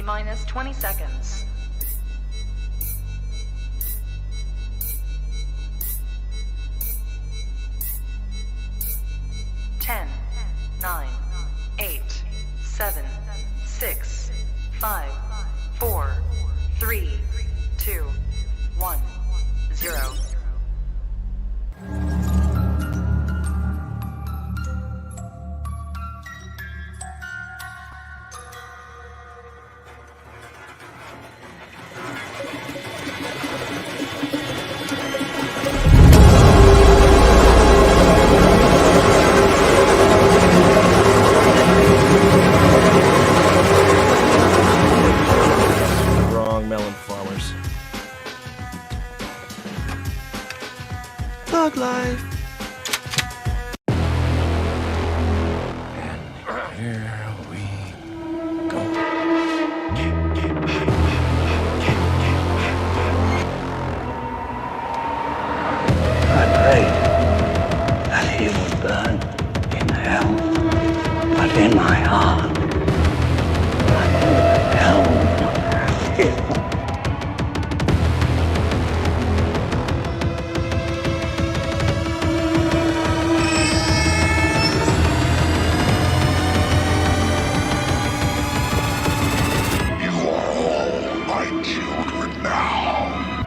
T-minus 20 seconds. 10, 9, 8, 7, 6, 5, 4, 3, 2, 1, 0. Thug life. And here we go. I prayed that he would burn in hell, but in my heart, hell have him.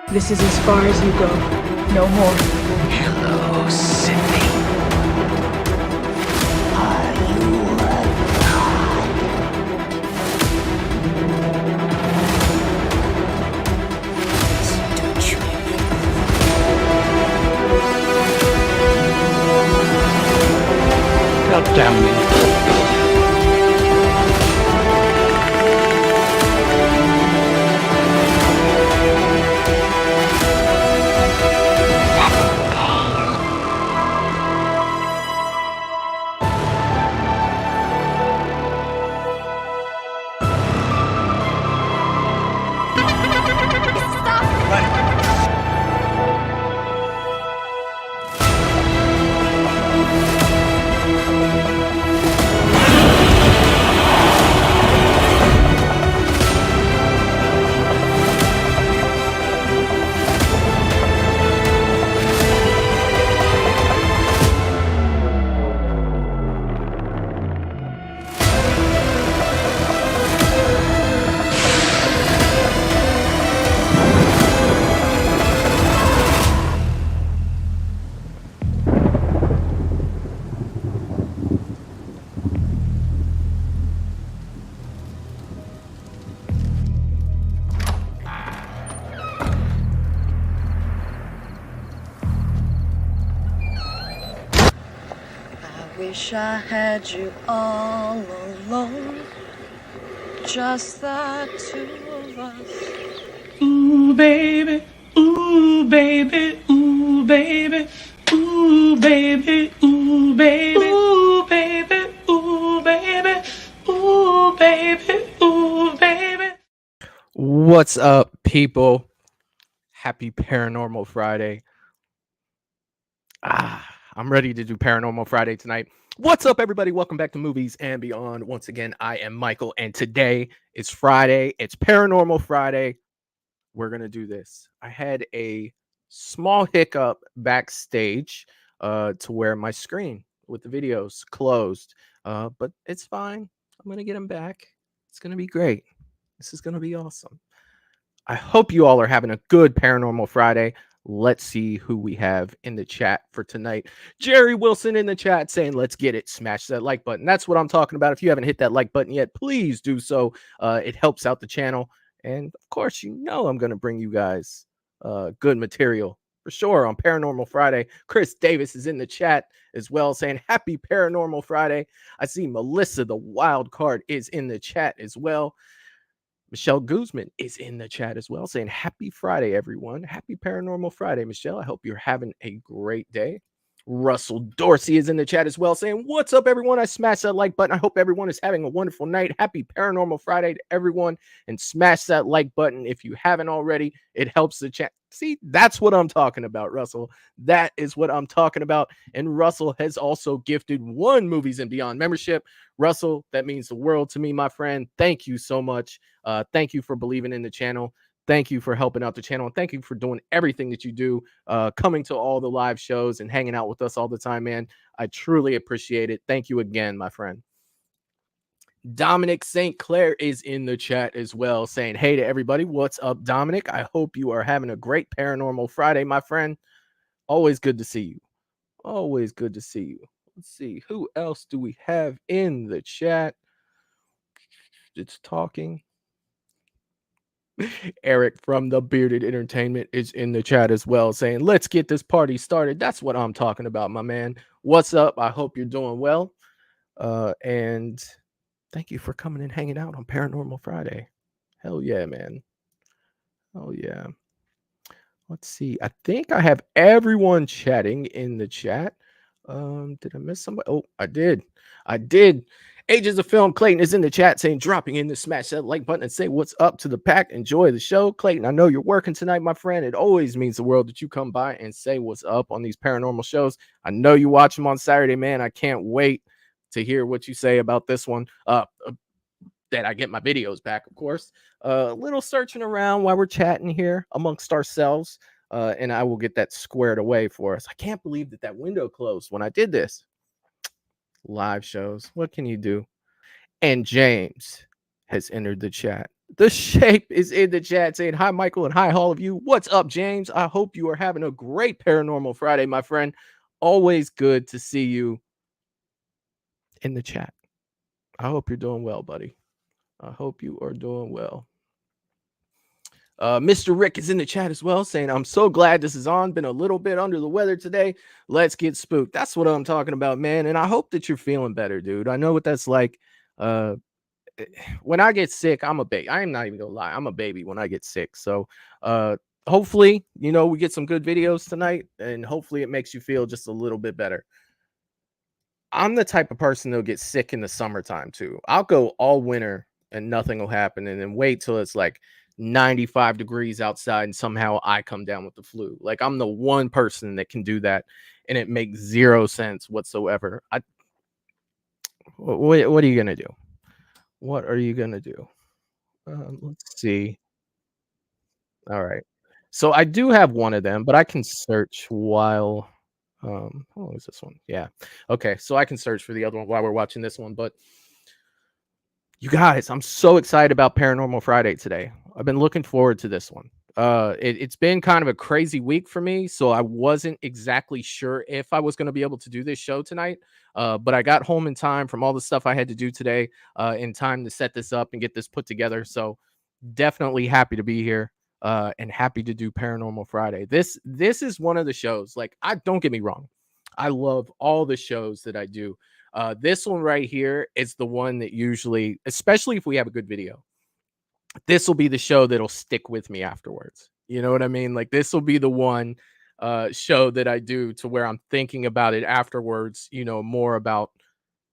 This is as far as you go. No more. Hello, Sydney. Are you alive? God damn me. Wish I had you all alone, just the two of us. Ooh, baby, ooh, baby, ooh, baby, ooh, baby, ooh, baby, ooh, baby, ooh, baby, ooh, baby, ooh, baby. What's up, people? Happy Paranormal Friday. I'm ready to do Paranormal Friday tonight. What's up, everybody? Welcome back to Movies and Beyond. Once again, I am Michael, and today is Friday. It's Paranormal Friday. We're going to do this. I had a small hiccup backstage to where my screen with the videos closed, but it's fine. I'm going to get them back. It's going to be great. This is going to be awesome. I hope you all are having a good Paranormal Friday. Let's see who we have in the chat for tonight. Jerry Wilson in the chat saying, let's get it. Smash that like button. That's what I'm talking about. If you haven't hit that like button yet, please do so. It helps out the channel. And of course, you know I'm going to bring you guys good material for sure on Paranormal Friday. Chris Davis is in the chat as well saying, happy Paranormal Friday. I see Melissa, the wild card, is in the chat as well. Michelle Guzman is in the chat as well saying, happy Friday, everyone. Happy Paranormal Friday, Michelle. I hope you're having a great day. Russell Dorsey is in the chat as well saying, what's up, everyone? I smashed that like button. I hope everyone is having a wonderful night. Happy Paranormal Friday to everyone. And smash that like button if you haven't already. It helps the See, that's what I'm talking about, Russell. That is what I'm talking about. And Russell has also gifted 1 Movies and Beyond membership. Russell, that means the world to me, my friend. Thank you so much. Thank you for believing in the channel. Thank you for helping out the channel. And thank you for doing everything that you do, coming to all the live shows and hanging out with us all the time, man. I truly appreciate it. Thank you again, my friend. Dominic St. Clair is in the chat as well, saying, hey to everybody. What's up, Dominic? I hope you are having a great Paranormal Friday, my friend. Always good to see you. Always good to see you. Let's see. Who else do we have in the chat? It's talking. Eric from the Bearded Entertainment is in the chat as well, saying, let's get this party started. That's what I'm talking about, my man. What's up? I hope you're doing well. And thank you for coming and hanging out on Paranormal Friday. Hell yeah, man. Oh yeah. Let's see. I think I have everyone chatting in the chat. Did I miss somebody? Oh, I did. Ages of Film Clayton is in the chat saying, dropping in to smash that like button and say what's up to the pack. Enjoy the show. Clayton, I know you're working tonight, my friend. It always means the world that you come by and say what's up on these paranormal shows. I know you watch them on Saturday, man. I can't wait to hear what you say about this one. That I get my videos back, of course. A little searching around while we're chatting here amongst ourselves, and I will get that squared away for us. I can't believe that window closed when I did this. Live shows, what can you do? And James has entered the chat. The Shape is in the chat saying, hi, Michael, and hi, all of you. What's up, James? I hope you are having a great Paranormal Friday, my friend. Always good to see you in the chat. I hope you're doing well, buddy. I hope you are doing well. Mr. Rick is in the chat as well, saying, I'm so glad this is on. Been a little bit under the weather today. Let's get spooked. That's what I'm talking about, man. And I hope that you're feeling better, dude. I know what that's like. When I get sick, I'm a baby. I am not even gonna lie. I'm a baby when I get sick. So hopefully, we get some good videos tonight, and hopefully it makes you feel just a little bit better. I'm the type of person that'll get sick in the summertime too. I'll go all winter and nothing will happen, and then wait till it's like 95 degrees outside and somehow I come down with the flu. Like, I'm the one person that can do that, and it makes zero sense whatsoever. What are you gonna do? What are you gonna do? Let's see. All right, so I do have one of them, but I can search while what was this one? Yeah, okay, so I can search for the other one while we're watching this one. But you guys, I'm so excited about Paranormal Friday today. I've been looking forward to this one. It's been kind of a crazy week for me, so I wasn't exactly sure if I was going to be able to do this show tonight. But I got home in time from all the stuff I had to do today, in time to set this up and get this put together. So definitely happy to be here, and happy to do Paranormal Friday. This is one of the shows. Like, don't get me wrong, I love all the shows that I do. This one right here is the one that usually, especially if we have a good video, this will be the show that'll stick with me afterwards. You know what I mean? Like, this will be the one show that I do to where I'm thinking about it afterwards, more about,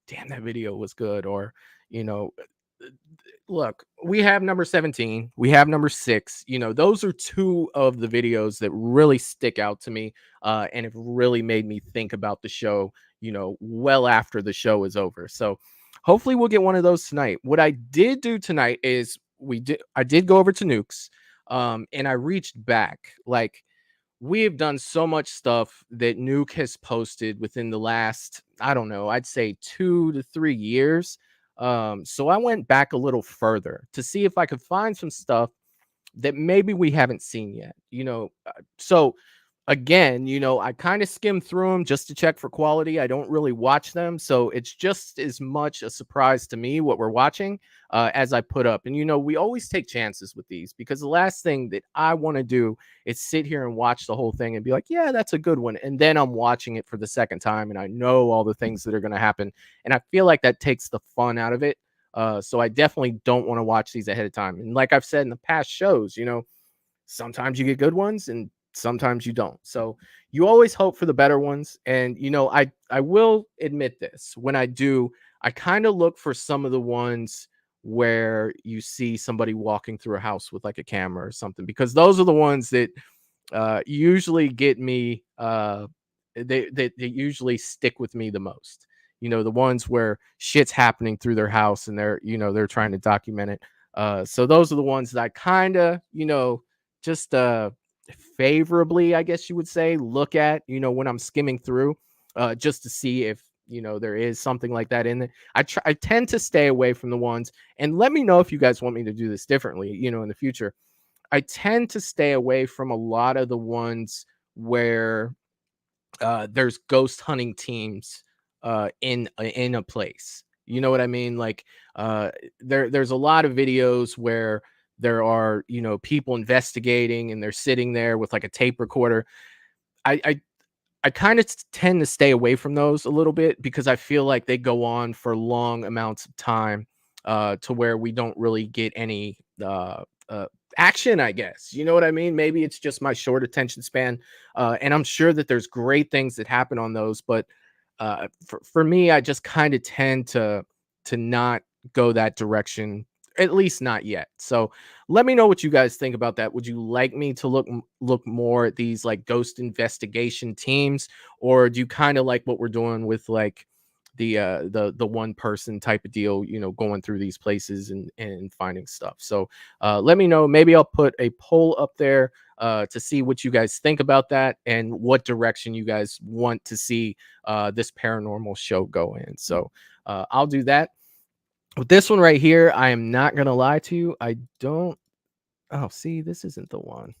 damn, that video was good. Or, look, we have number 17, we have number 6. Those are 2 of the videos that really stick out to me, and have really made me think about the show, well after the show is over. So hopefully we'll get one of those tonight. What I did do tonight is I did go over to Nukes, and I reached back. Like, we have done so much stuff that Nuke has posted within the last, I don't know, I'd say 2 to 3 years. So I went back a little further to see if I could find some stuff that maybe we haven't seen yet. So again, I kind of skim through them just to check for quality. I don't really watch them, so it's just as much a surprise to me what we're watching, as I put up. And we always take chances with these, because the last thing that I want to do is sit here and watch the whole thing and be like, yeah, that's a good one, and then I'm watching it for the second time and I know all the things that are going to happen, and I feel like that takes the fun out of it. So I definitely don't want to watch these ahead of time. And like I've said in the past shows, sometimes you get good ones and sometimes you don't. So you always hope for the better ones. And I will admit this, when I do, I kind of look for some of the ones where you see somebody walking through a house with like a camera or something, because those are the ones that usually get me. They usually stick with me the most. You know, the ones where shit's happening through their house and they're trying to document it. So those are the ones that I kind of, just favorably, I guess you would say, look at, when I'm skimming through, just to see if there is something like that in there. I tend to stay away from the ones, and let me know if you guys want me to do this differently, in the future. I tend to stay away from a lot of the ones where there's ghost hunting teams in a place. You know what I mean? Like there's a lot of videos where there are people investigating and they're sitting there with like a tape recorder. I kind of tend to stay away from those a little bit because I feel like they go on for long amounts of time, to where we don't really get any action, I guess. You know what I mean? Maybe it's just my short attention span. And I'm sure that there's great things that happen on those, but for me, I just kind of tend to not go that direction, at least not yet. So let me know what you guys think about that. Would you like me to look more at these like ghost investigation teams, or do you kind of like what we're doing with like the one person type of deal, going through these places and finding stuff? So let me know. Maybe I'll put a poll up there to see what you guys think about that and what direction you guys want to see this paranormal show go in. So I'll do that. With this one right here, I am not gonna lie to you. I don't. Oh, see, this isn't the one.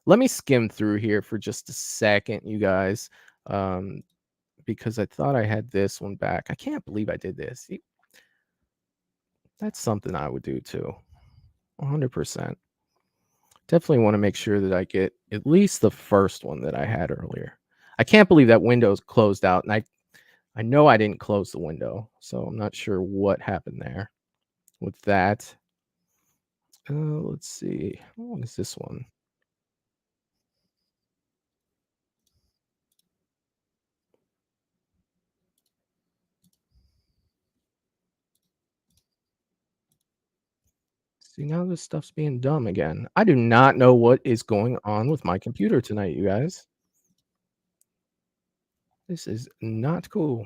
Let me skim through here for just a second, you guys, because I thought I had this one back. I can't believe I did this. That's something I would do too, 100%. Definitely want to make sure that I get at least the first one that I had earlier. I can't believe that window's closed out, and I know I didn't close the window, so I'm not sure what happened there with that. Let's see. What is this one? See, now this stuff's being dumb again. I do not know what is going on with my computer tonight, you guys. This is not cool.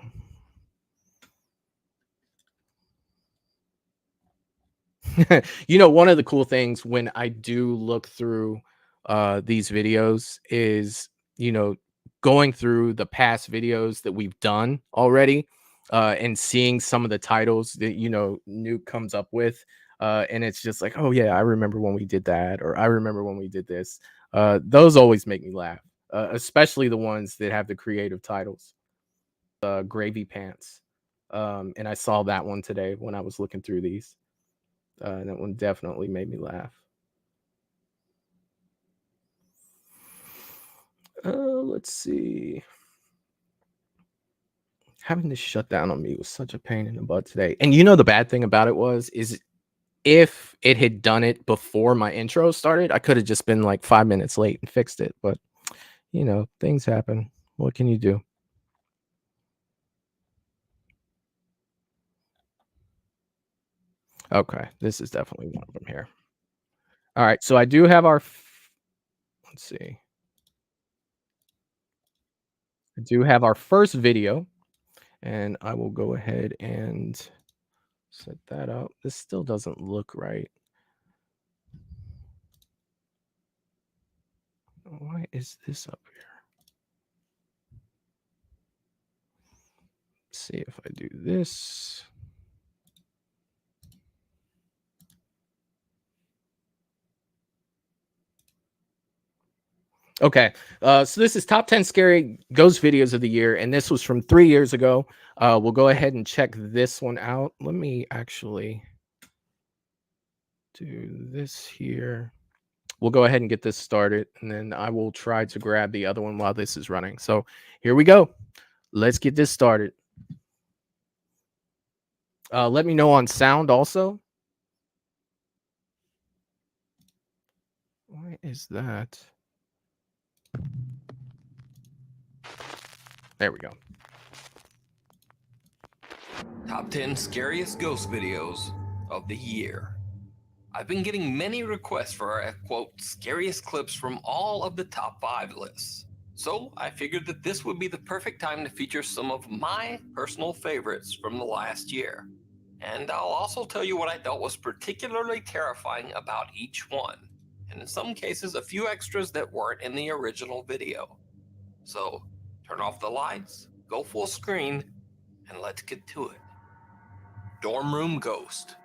One of the cool things when I do look through these videos is, going through the past videos that we've done already, and seeing some of the titles that, Nuke comes up with. And it's just like, oh, yeah, I remember when we did that, or I remember when we did this. Those always make me laugh, especially the ones that have the creative titles. Gravy Pants. And I saw that one today when I was looking through these. That one definitely made me laugh. Let's see. Having to shut down on me was such a pain in the butt today. And the bad thing about it is if it had done it before my intro started, I could have just been like 5 minutes late and fixed it. But, things happen. What can you do? Okay, this is definitely one of them here. All right, so I do have our. Let's see. I do have our first video, and I will go ahead and set that up. This still doesn't look right. Why is this up here? Let's see if I do this. Okay, so this is top 10 scary ghost videos of the year, and this was from 3 years ago. We'll go ahead and check this one out. Let me actually do this here. We'll go ahead and get this started, and then I will try to grab the other one while this is running. So here we go. Let's get this started. Let me know on sound also. Why is that? There we go. Top 10 scariest ghost videos of the year. I've been getting many requests for our, quote, scariest clips from all of the top 5 lists. So I figured that this would be the perfect time to feature some of my personal favorites from the last year. And I'll also tell you what I thought was particularly terrifying about each one, and in some cases a few extras that weren't in the original video. So turn off the lights, go full screen, and let's get to it. Dorm room ghost.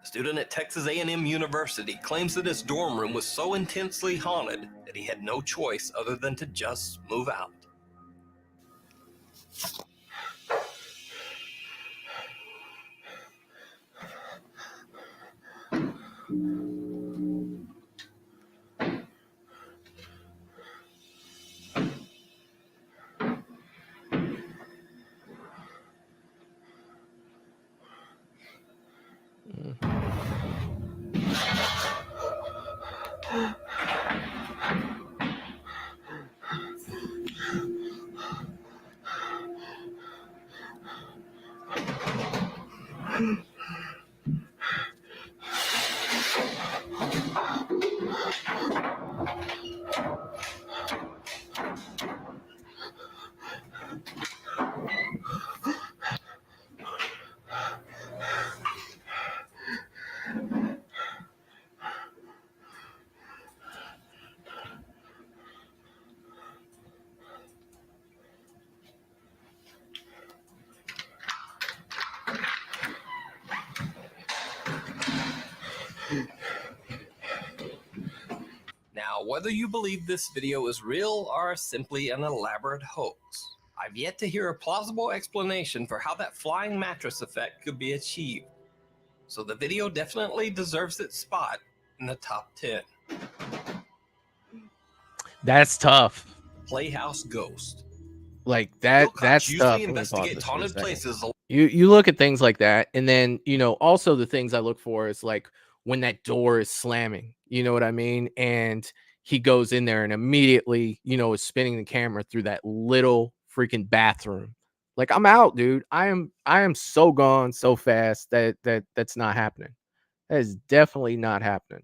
A student at Texas A&M University claims that his dorm room was so intensely haunted that he had no choice other than to just move out. Now, whether you believe this video is real or simply an elaborate hoax, I've yet to hear a plausible explanation for how that flying mattress effect could be achieved. So the video definitely deserves its spot in the top 10. That's tough. Playhouse ghost. Like that. Real cops That's usually tough. investigate haunted places. You look at things like that, and then also the things I look for is like when that door is slamming. You know what I mean? And he goes in there and immediately is spinning the camera through that little freaking bathroom. Like, I'm out, dude. I am so gone so fast that's not happening. That is definitely not happening.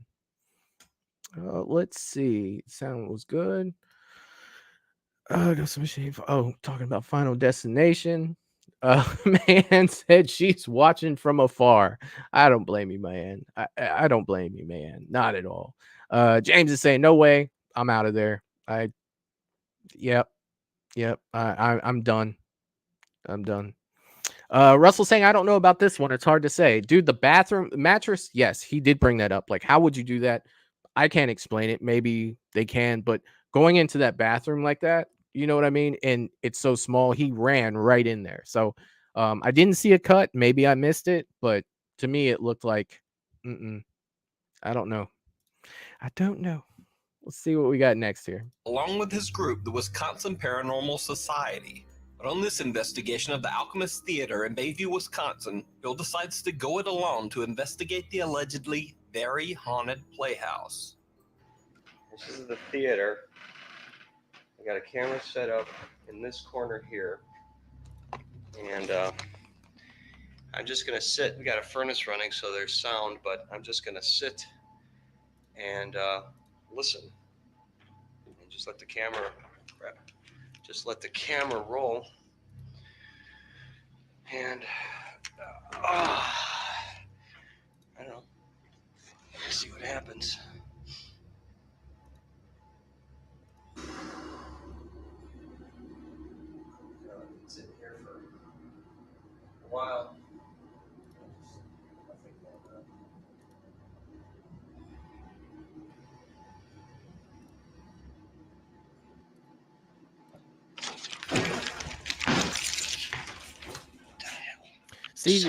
Let's see. Sound was good. Ghost Machine. Oh, talking about Final Destination. Man said she's watching from afar. I don't blame you, man. I don't blame you, man. Not at all. James is saying, no way. I'm out of there. Yep. I'm done. I'm done. Russell saying, I don't know about this one. It's hard to say. Dude, the bathroom mattress. Yes, he did bring that up. Like, how would you do that? I can't explain it. Maybe they can, but going into that bathroom like that, you know what I mean? And it's so small, he ran right in there. So I didn't see a cut. Maybe I missed it, but to me, it looked like, I don't know. I don't know. Let's see what we got next here. Along with his group, the Wisconsin Paranormal Society. But on this investigation of the Alchemist Theater in Bayview, Wisconsin, Bill decides to go it alone to investigate the allegedly very haunted playhouse. This is the theater. I got a camera set up in this corner here. And I'm just going to sit. We got a furnace running, so there's sound, but I'm just going to sit and listen. And just let the camera roll. And I don't know. Let's see what happens. Sit here for a while. See,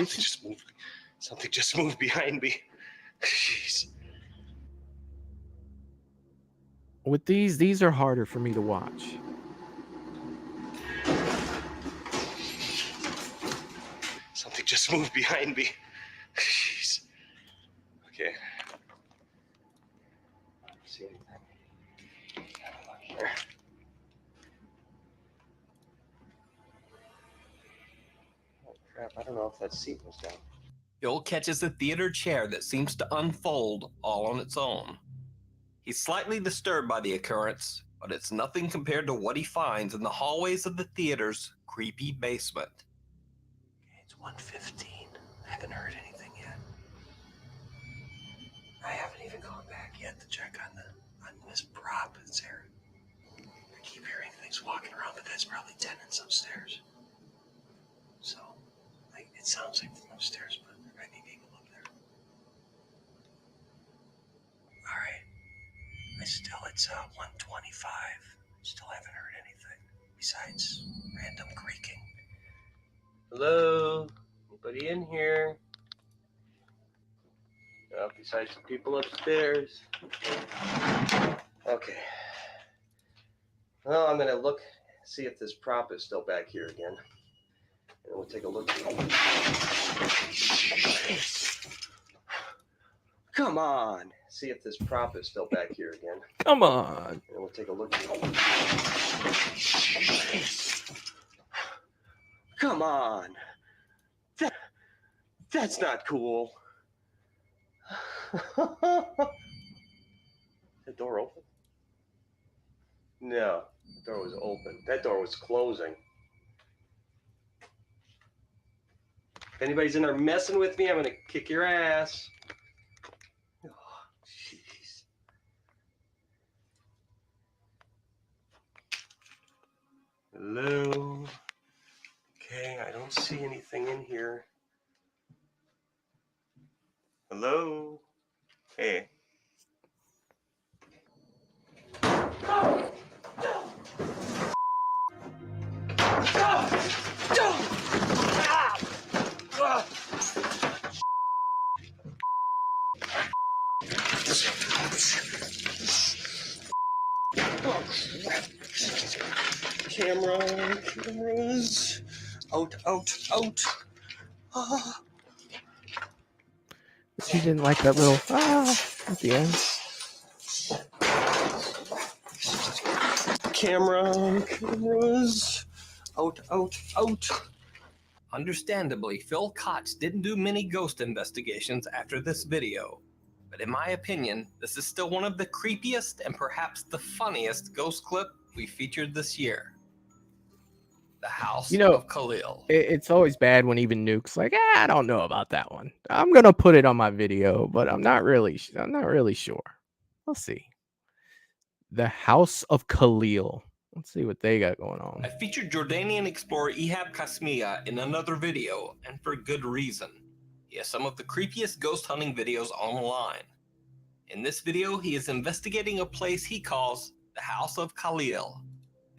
Something just moved behind me. Jeez. With these are harder for me to watch. Something just moved behind me. Jeez. Okay. See anything? Here. Oh crap! I don't know if that seat was down. Phil catches a theater chair that seems to unfold all on its own. He's slightly disturbed by the occurrence, but it's nothing compared to what he finds in the hallways of the theater's creepy basement. It's 1:15. I haven't heard anything yet. I haven't even gone back yet to check on this prop that's there. I keep hearing things walking around, but that's probably tenants upstairs. So, it sounds like from upstairs, but there might be people up there. All right. It's 1:25. Still haven't heard anything besides random creaking. Hello? Anybody in here? Besides the people upstairs. Okay. Well, I'm gonna look, see if this prop is still back here again. And we'll take a look. Come on. See if this prop is still back here again. Come on. And we'll take a look. Come on. That's not cool. The door open? No, the door was open. That door was closing. If anybody's in there messing with me, I'm gonna kick your ass. Oh, jeez. Hello. Okay, I don't see anything in here. Hello. Hey. Cameras. Out. But you didn't like that little at the end. Cameras. Out. Understandably, Phil Koch didn't do many ghost investigations after this video, but in my opinion, this is still one of the creepiest and perhaps the funniest ghost clip we featured this year. The House of Khalil. It's always bad when even Nuke's like, I don't know about that one. I'm gonna put it on my video, but I'm not really sure. We'll see. The House of Khalil. Let's see what they got going on. I featured Jordanian explorer Ihab Kasmia in another video, and for good reason. He has some of the creepiest ghost hunting videos online. In this video, he is investigating a place he calls the House of Khalil.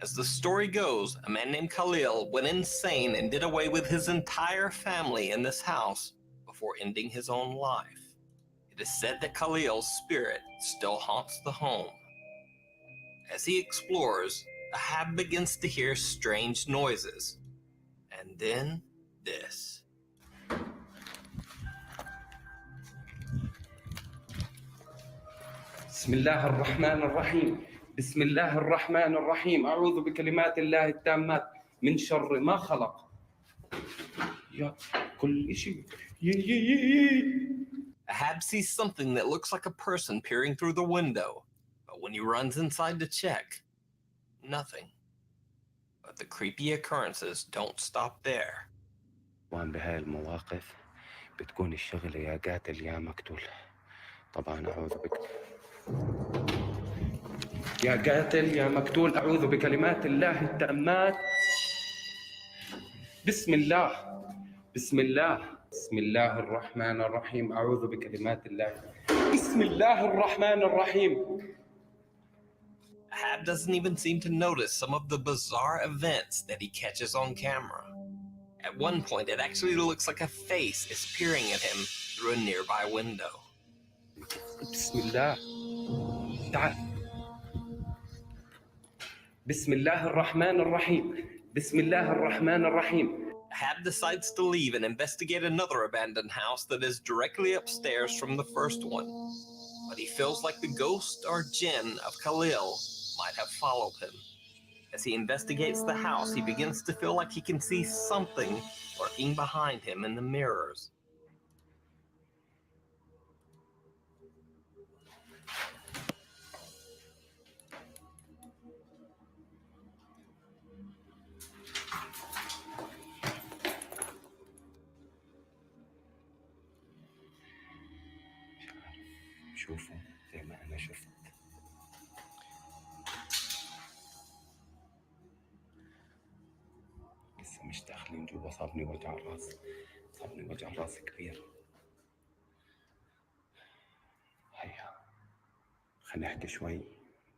As the story goes, a man named Khalil went insane and did away with his entire family in this house before ending his own life. It is said that Khalil's spirit still haunts the home. As he explores, Ahab begins to hear strange noises. And then this. بسم الله الرحمن الرحيم بسم الله الرحمن الرحيم أعوذ بكلمات الله التامات من شر ما خلق يا كل شيء Ahab sees something that looks like a person peering through the window, but when he runs inside to check, nothing. But the creepy occurrences don't stop there. بهاي المواقف بتكون الشغلة يا قاتل يا مقتول. طبعا أعوذ بك يا قاتل يا مقتول أعوذ بكلمات الله التامات بسم الله الرحمن الرحيم أعوذ بكلمات الله بسم الله الرحمن الرحيم. Ahab doesn't even seem to notice some of the bizarre events that he catches on camera. At one point, it actually looks like a face is peering at him through a nearby window. بسم الله تعال بسم الله الرحمن الرحيم بسم الله الرحمن الرحيم. Ahab decides to leave and investigate another abandoned house that is directly upstairs from the first one. But he feels like the ghost or jinn of Khalil might have followed him. As he investigates the house, he begins to feel like he can see something lurking behind him in the mirrors. شوفوا زي ما أنا شفت. لسه مش داخلين جوا. صابني وجع الراس كبير. هيا خلينا نحكي شوي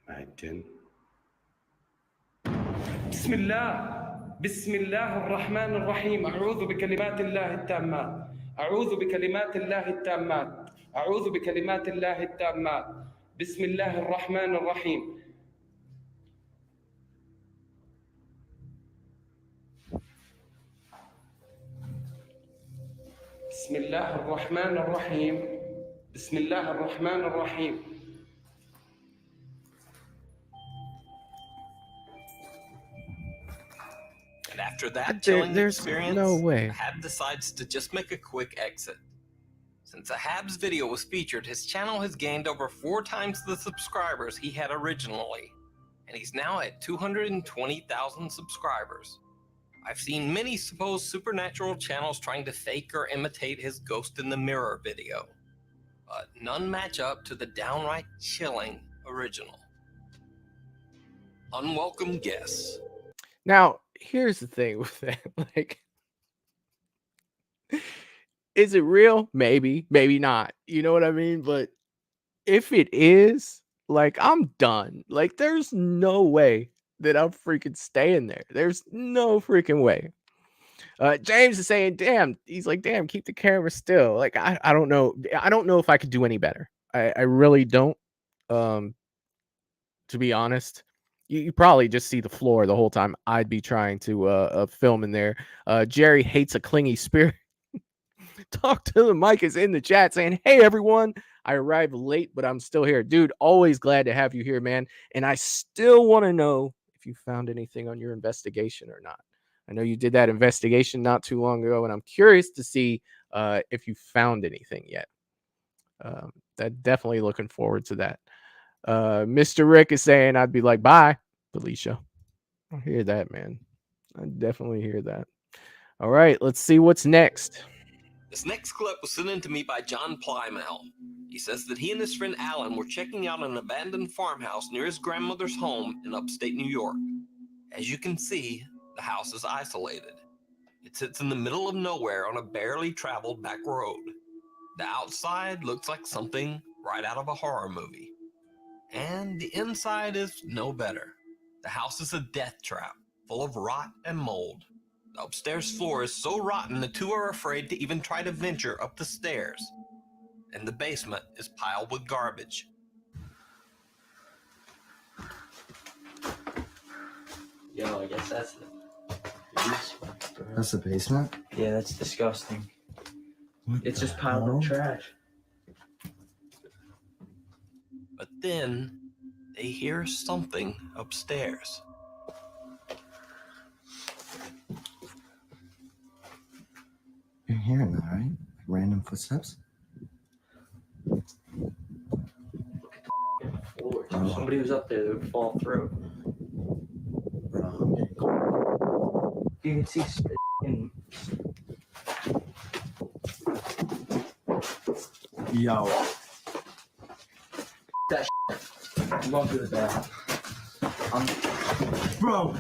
مع الجن. بسم الله الرحمن الرحيم. أعوذ بكلمات الله التامات. بسم الله الرحمن الرحيم. بسم الله الرحمن الرحيم. And after that There's chilling experience, no way. Hab decides to just make a quick exit. Since Hab's video was featured, his channel has gained over 4 times the subscribers he had originally, and he's now at 220,000 subscribers. I've seen many supposed supernatural channels trying to fake or imitate his Ghost in the Mirror video, but none match up to the downright chilling original. Unwelcome guests. Now, here's the thing with that. Like, is it real? Maybe, maybe not. You know what I mean? But if it is, like, I'm done. Like, there's no way that I'm freaking staying there. There's no freaking way. James is saying, damn, he's like, damn, keep the camera still. Like, I don't know. I don't know if I could do any better. I really don't. To be honest. You probably just see the floor the whole time I'd be trying to film in there. Jerry hates a clingy spirit. Talk to the mic is in the chat saying, hey, everyone, I arrived late, but I'm still here. Dude, always glad to have you here, man. And I still want to know if you found anything on your investigation or not. I know you did that investigation not too long ago, and I'm curious to see if you found anything yet. That definitely looking forward to that. Mr. Rick is saying I'd be like, bye, Felicia. I hear that, man. I definitely hear that. All right, let's see what's next. This next clip was sent in to me by John Plymouth. He says that he and his friend Alan were checking out an abandoned farmhouse near his grandmother's home in upstate New York. As you can see, the house is isolated. It sits in the middle of nowhere on a barely traveled back road. The outside looks like something right out of a horror movie. And the inside is no better. The house is a death trap, full of rot and mold. The upstairs floor is so rotten the two are afraid to even try to venture up the stairs. And the basement is piled with garbage. Yo, I guess that's That's the basement? Yeah, that's disgusting. What it's the just piled hell? up trash. But then they hear something upstairs. You're hearing that, right? Like random footsteps? Floor. Somebody was up there that would fall through. Bro, I'm getting cold. You can see Yo. that I'm going to the bathroom. Bro!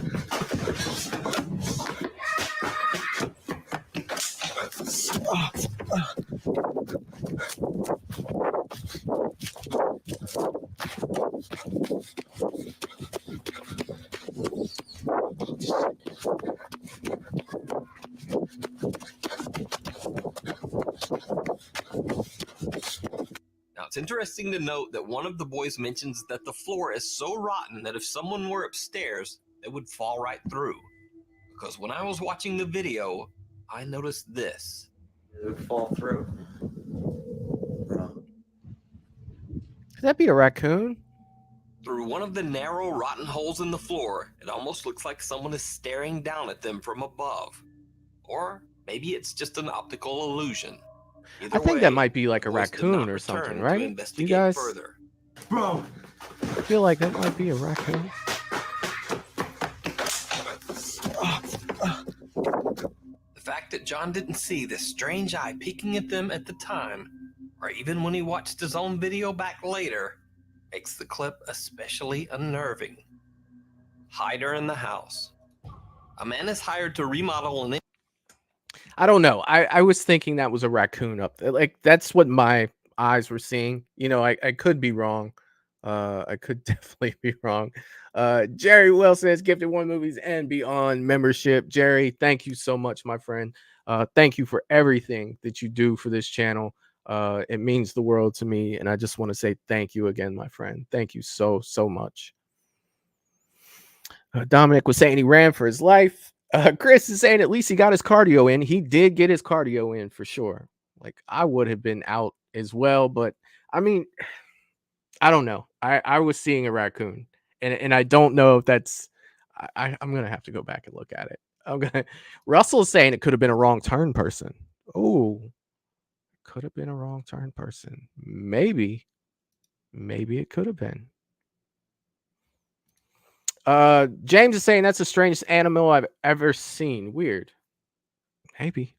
Now, it's interesting to note that one of the boys mentions that the floor is so rotten that if someone were upstairs, they would fall right through. Because when I was watching the video, I noticed this. It would fall through. Bro. Could that be a raccoon? Through one of the narrow, rotten holes in the floor, it almost looks like someone is staring down at them from above. Or maybe it's just an optical illusion. Either I think way, that might be like a the boys did raccoon not or return something, to right? You investigate guys, further. Bro! I feel like that might be a raccoon. The fact that John didn't see this strange eye peeking at them at the time or even when he watched his own video back later, makes the clip especially unnerving. Hider in the house. A man is hired to remodel an... I don't know. I was thinking that was a raccoon up there. Like, that's what my eyes were seeing. You know, I could be wrong. I could definitely be wrong. Jerry Wilson has gifted One Movies and Beyond membership. Jerry, thank you so much, my friend. Thank you for everything that you do for this channel. It means the world to me, and I just want to say thank you again, my friend. Thank you so much. Dominic was saying he ran for his life. Chris is saying at least he got his cardio in. He did get his cardio in for sure. Like, I would have been out as well, but I mean, I don't know. I was seeing a raccoon, and I don't know if that's. I'm gonna have to go back and look at it. Russell's saying it could have been a wrong turn person. Oh, could have been a wrong turn person. Maybe it could have been. James is saying that's the strangest animal I've ever seen. Weird. Maybe.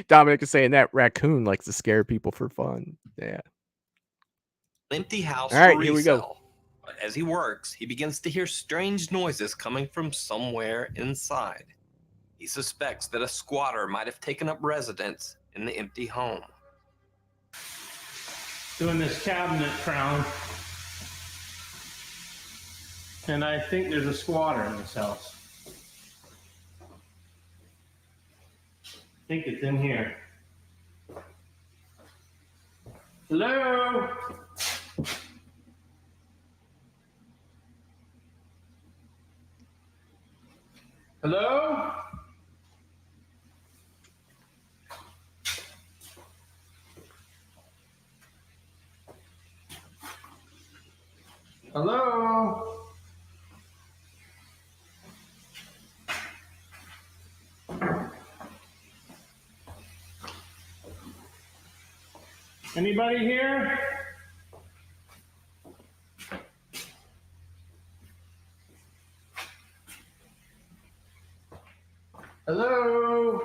Dominic is saying that raccoon likes to scare people for fun. Yeah. Empty house All right, for here we resale. go. But as he works, he begins to hear strange noises coming from somewhere inside. He suspects that a squatter might have taken up residence in the empty home. Doing this cabinet crown. And I think there's a squatter in this house. I think it's in here. Hello? Hello? Hello? Anybody here? Hello?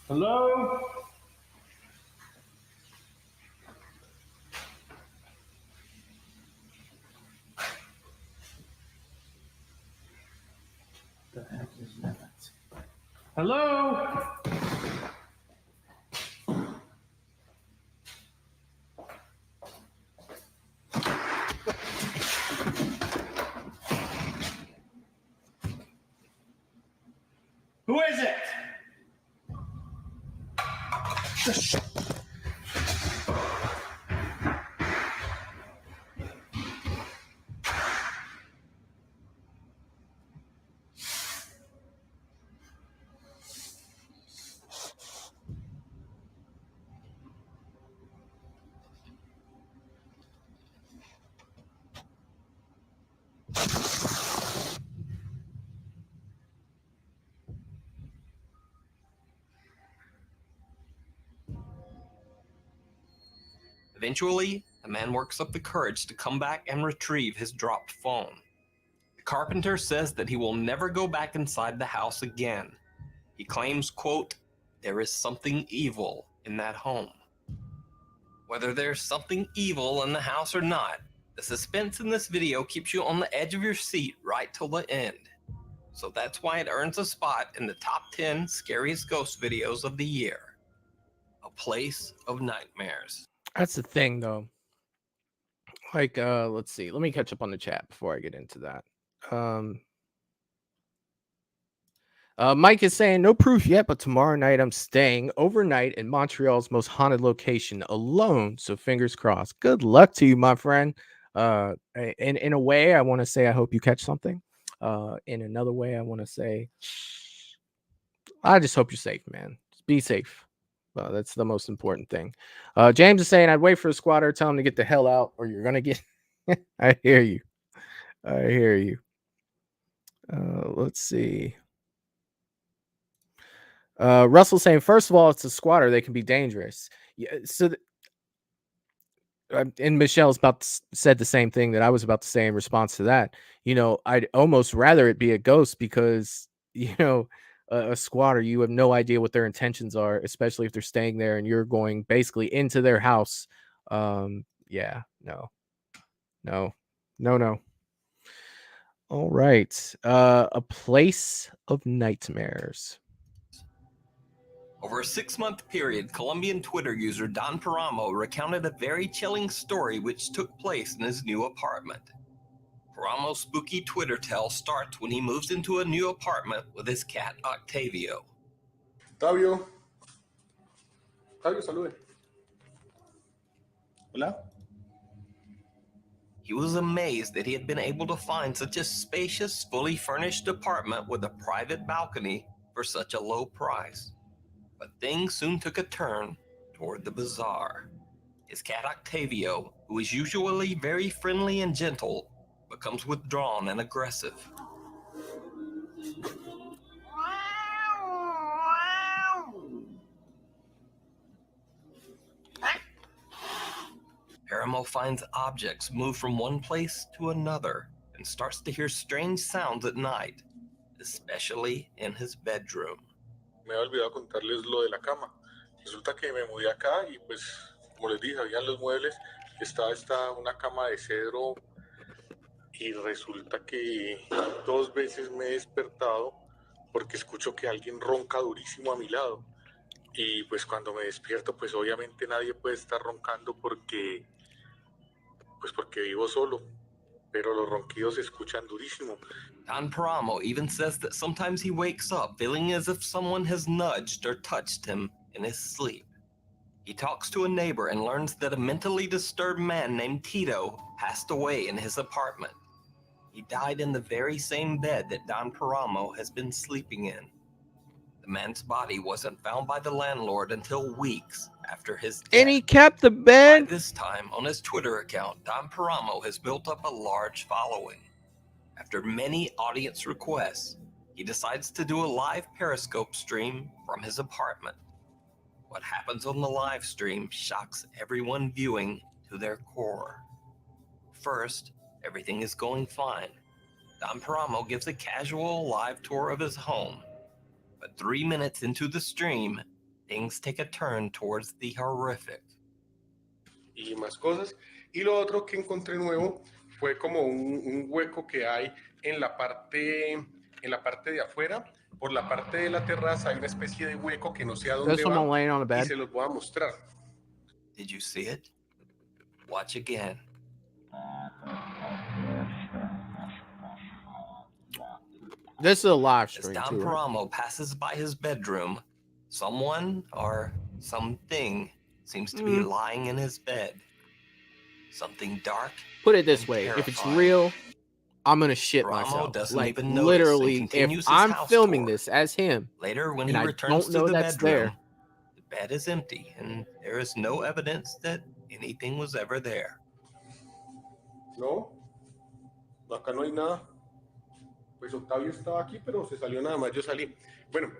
Hello? The heck is that? Hello? Who is it? Eventually, the man works up the courage to come back and retrieve his dropped phone. The carpenter says that he will never go back inside the house again. He claims, quote, "There is something evil in that home." Whether there's something evil in the house or not, the suspense in this video keeps you on the edge of your seat right till the end. So that's why it earns a spot in the top 10 scariest ghost videos of the year. A Place of Nightmares. That's the thing, though. Like, let's see. Let me catch up on the chat before I get into that. Mike is saying no proof yet, but tomorrow night I'm staying overnight in Montreal's most haunted location alone. So fingers crossed. Good luck to you, my friend. In a way, I want to say I hope you catch something. In another way, I want to say I just hope you're safe, man. Just be safe. Well, that's the most important thing. James is saying, I'd wait for a squatter, tell him to get the hell out, or you're gonna get. I hear you. I hear you. Let's see. Russell saying, first of all, it's a squatter. They can be dangerous. Yeah. So, and Michelle's said the same thing that I was about to say in response to that. You know, I'd almost rather it be a ghost because, you know, a squatter, you have no idea what their intentions are, especially if they're staying there and you're going basically into their house. Yeah, no. All right. A place of nightmares. Over a 6-month period, Colombian Twitter user Don Paramo recounted a very chilling story which took place in his new apartment. Paramo's spooky Twitter tale starts when he moves into a new apartment with his cat Octavio. Octavio, salude. Hola. He was amazed that he had been able to find such a spacious, fully furnished apartment with a private balcony for such a low price. But things soon took a turn toward the bizarre. His cat Octavio, who is usually very friendly and gentle, becomes withdrawn and aggressive. Paramo finds objects move from one place to another and starts to hear strange sounds at night, especially in his bedroom. Me había olvidado contarles lo de la cama. Resulta que me mudé acá y pues, como les dije, habían los muebles, estaba una cama de cedro y resulta que 2 veces me he despertado porque escucho que alguien ronca durísimo a mi lado. Y pues cuando me despierto, pues obviamente nadie puede estar roncando porque vivo solo, pero los ronquidos se escuchan durísimo. Don Paramo even says that sometimes he wakes up feeling as if someone has nudged or touched him in his sleep. He talks to a neighbor and learns that a mentally disturbed man named Tito passed away in his apartment. He died in the very same bed that Don Paramo has been sleeping in. The man's body wasn't found by the landlord until weeks after his death. And he kept the bed? By this time, on his Twitter account, Don Paramo has built up a large following. After many audience requests, he decides to do a live Periscope stream from his apartment. What happens on the live stream shocks everyone viewing to their core. First, everything is going fine. Don Paramo gives a casual live tour of his home. But 3 minutes into the stream, things take a turn towards the horrific. Y más cosas. Y lo otro que encontré nuevo fue como un hueco que hay en la parte de afuera. Por la parte de la terraza hay una especie de hueco que no sé a dónde va y se los voy a mostrar. Did you see it? Watch again. This is a live stream. As Don Paramo passes by his bedroom, someone or something seems to be lying in his bed. Something dark. Put it this way: if it's real, I'm gonna shit myself. Like literally, if I'm filming this as him, later when he returns to the bedroom, the bed is empty and there is no evidence that anything was ever there. No, acá no hay nada. Pues Octavio estaba aquí, pero se salió nada más. Yo salí. Bueno.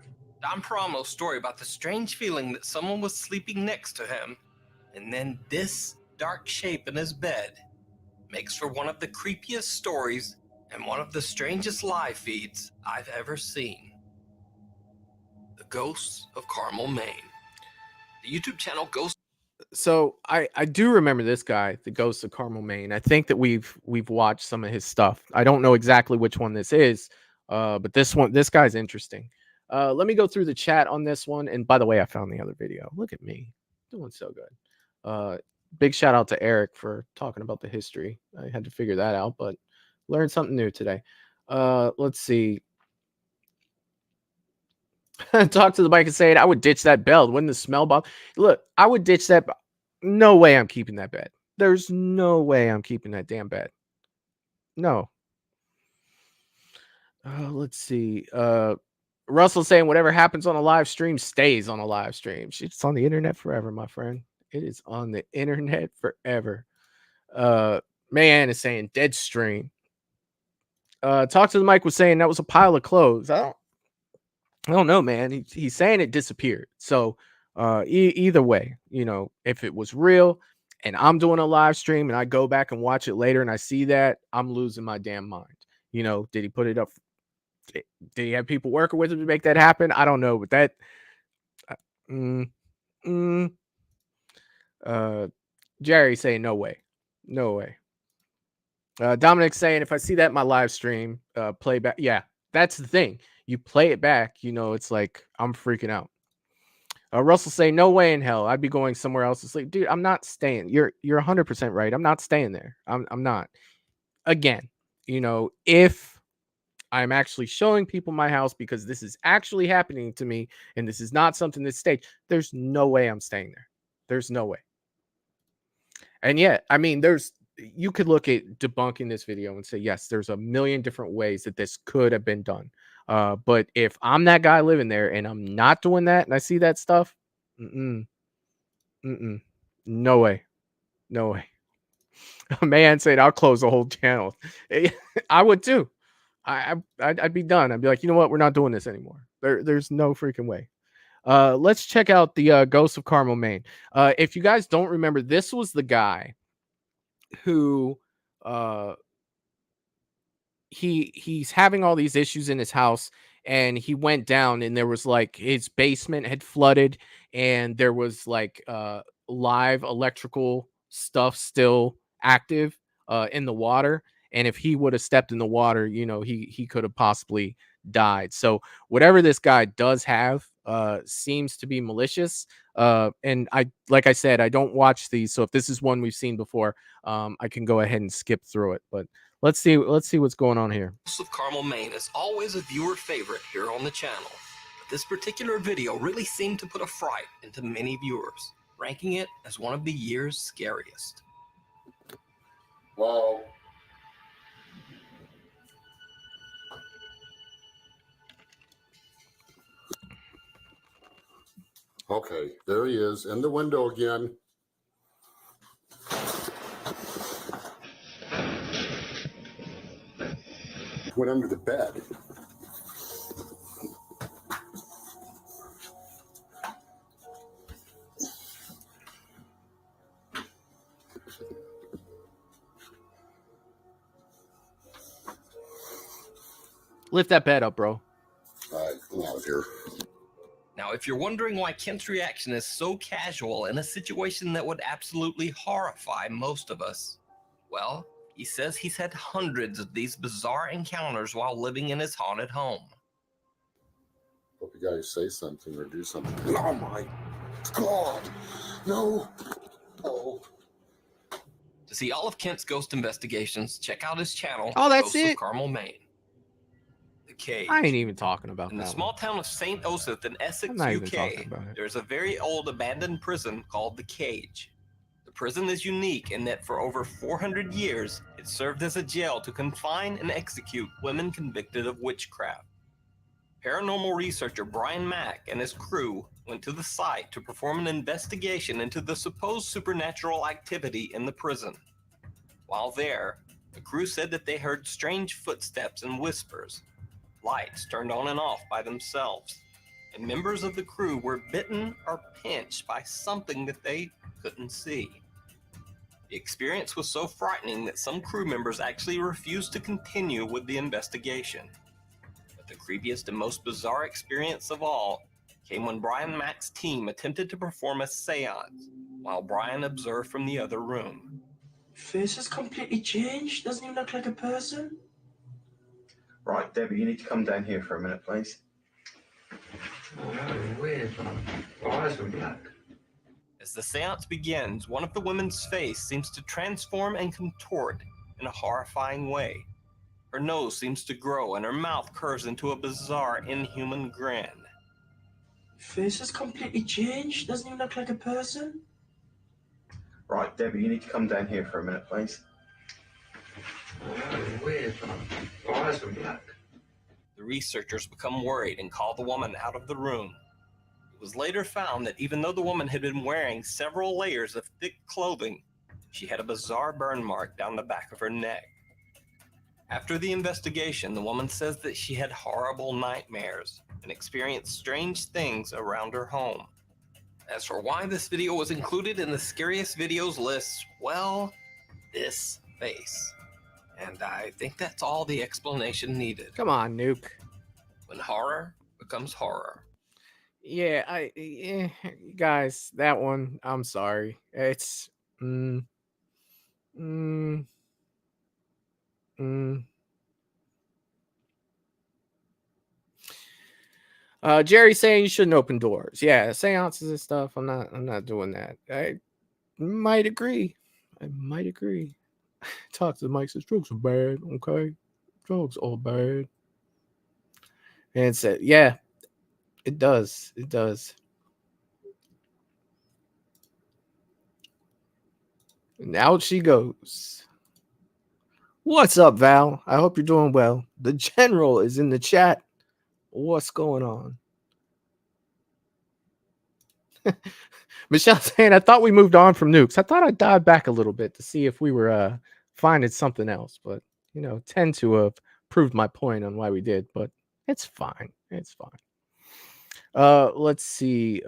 Don Paramo's story about the strange feeling that someone was sleeping next to him, and then this dark shape in his bed, makes for one of the creepiest stories and one of the strangest live feeds I've ever seen. The Ghosts of Carmel, Maine. The YouTube channel Ghosts. So I do remember this guy, the Ghosts of Carmel, Maine. I think that we've watched some of his stuff. I don't know exactly which one this is, but this guy's interesting. Let me go through the chat on this one. And by the way, I found the other video. Look at me doing so good. Big shout out to Eric for talking about the history. I had to figure that out, but learned something new today. Let's see. Talk to the bike and say it. I would ditch that bed. Wouldn't the smell bother? Look, I would ditch that. No way I'm keeping that bed. There's no way I'm keeping that damn bed. No. Let's see. Russell saying whatever happens on a live stream stays on a live stream. It's on the internet forever, my friend. It is on the internet forever. Man is saying dead stream. Talk to the mic was saying that was a pile of clothes. I don't know, man. He's saying it disappeared. So either way, you know, if it was real and I'm doing a live stream and I go back and watch it later and I see that, I'm losing my damn mind. You know, did he put it up? Did he have people working with him to make that happen? I don't know, but that Jerry saying no way. No way. Dominic saying if I see that in my live stream, play back. Yeah, that's the thing. You play it back, you know, it's like I'm freaking out. Russell saying no way in hell. I'd be going somewhere else to sleep. Dude, I'm not staying. You're 100% right. I'm not staying there. I'm not. Again, you know, if I'm actually showing people my house because this is actually happening to me and this is not something that's staged, there's no way I'm staying there. There's no way. And yet, I mean, you could look at debunking this video and say, yes, there's a million different ways that this could have been done. But if I'm that guy living there and I'm not doing that and I see that stuff, no way. No way. A man said, I'll close the whole channel. I would too. I'd be done. I'd be like, you know what? We're not doing this anymore. There's no freaking way. Let's check out the Ghost of Carmel, Maine. If you guys don't remember, this was the guy who he's having all these issues in his house, and he went down and there was like his basement had flooded and there was like live electrical stuff still active in the water, and if he would have stepped in the water, you know, he could have possibly died. So whatever this guy does have seems to be malicious, and like I said, I don't watch these, so if this is one we've seen before, I can go ahead and skip through it. But let's see what's going on here. Ghost of Carmel, Maine is always a viewer favorite here on the channel, but this particular video really seemed to put a fright into many viewers, ranking it as one of the year's scariest. Wow. Okay, there he is in the window again. Went under the bed. Lift that bed up, bro. All right, I'm out of here. Now, if you're wondering why Kent's reaction is so casual in a situation that would absolutely horrify most of us, well, he says he's had hundreds of these bizarre encounters while living in his haunted home. Hope you guys say something or do something. Oh my God! No! Oh. To see all of Kent's ghost investigations, check out his channel. Oh, that's Ghosts it? of Carmel, Maine. The Cage. I ain't even talking about In that the one. small town of St. Osoph in Essex, I'm not even UK, talking about it. there's a very old abandoned prison called the Cage. The prison is unique in that for over 400 years, it served as a jail to confine and execute women convicted of witchcraft. Paranormal researcher Brian Mack and his crew went to the site to perform an investigation into the supposed supernatural activity in the prison. While there, the crew said that they heard strange footsteps and whispers. Lights turned on and off by themselves, and members of the crew were bitten or pinched by something that they couldn't see. The experience was so frightening that some crew members actually refused to continue with the investigation. But the creepiest and most bizarre experience of all came when Brian Mack's team attempted to perform a seance while Brian observed from the other room. Face has completely changed. Doesn't even look like a person. Right, Debbie, you need to come down here for a minute, please. Oh, that was weird. My eyes were black. As the seance begins, one of the women's face seems to transform and contort in a horrifying way. Her nose seems to grow and her mouth curves into a bizarre, inhuman grin. Face has completely changed. Doesn't even look like a person. Right, Debbie, you need to come down here for a minute, please. Oh, that was weird. My eyes were black. The The researchers become worried and call the woman out of the room. It was later found that even though the woman had been wearing several layers of thick clothing, she had a bizarre burn mark down the back of her neck. After the investigation, the woman says that she had horrible nightmares and experienced strange things around her home. As for why this video was included in the scariest videos list, well, this face. And I think that's all the explanation needed. Come on, Nuke. When horror becomes horror. Yeah, guys, that one, I'm sorry. It's Jerry saying you shouldn't open doors. Yeah, seances and stuff. I'm not doing that. I might agree. Talk to the mic, says drugs are bad, okay? Drugs are bad. And it said, yeah, it does. It does. And out she goes. What's up, Val? I hope you're doing well. The general is in the chat. What's going on? Michelle saying, I thought we moved on from nukes. I thought I dive back a little bit to see if we were finding something else, but tend to have proved my point on why we did, but it's fine. It's fine. Let's see.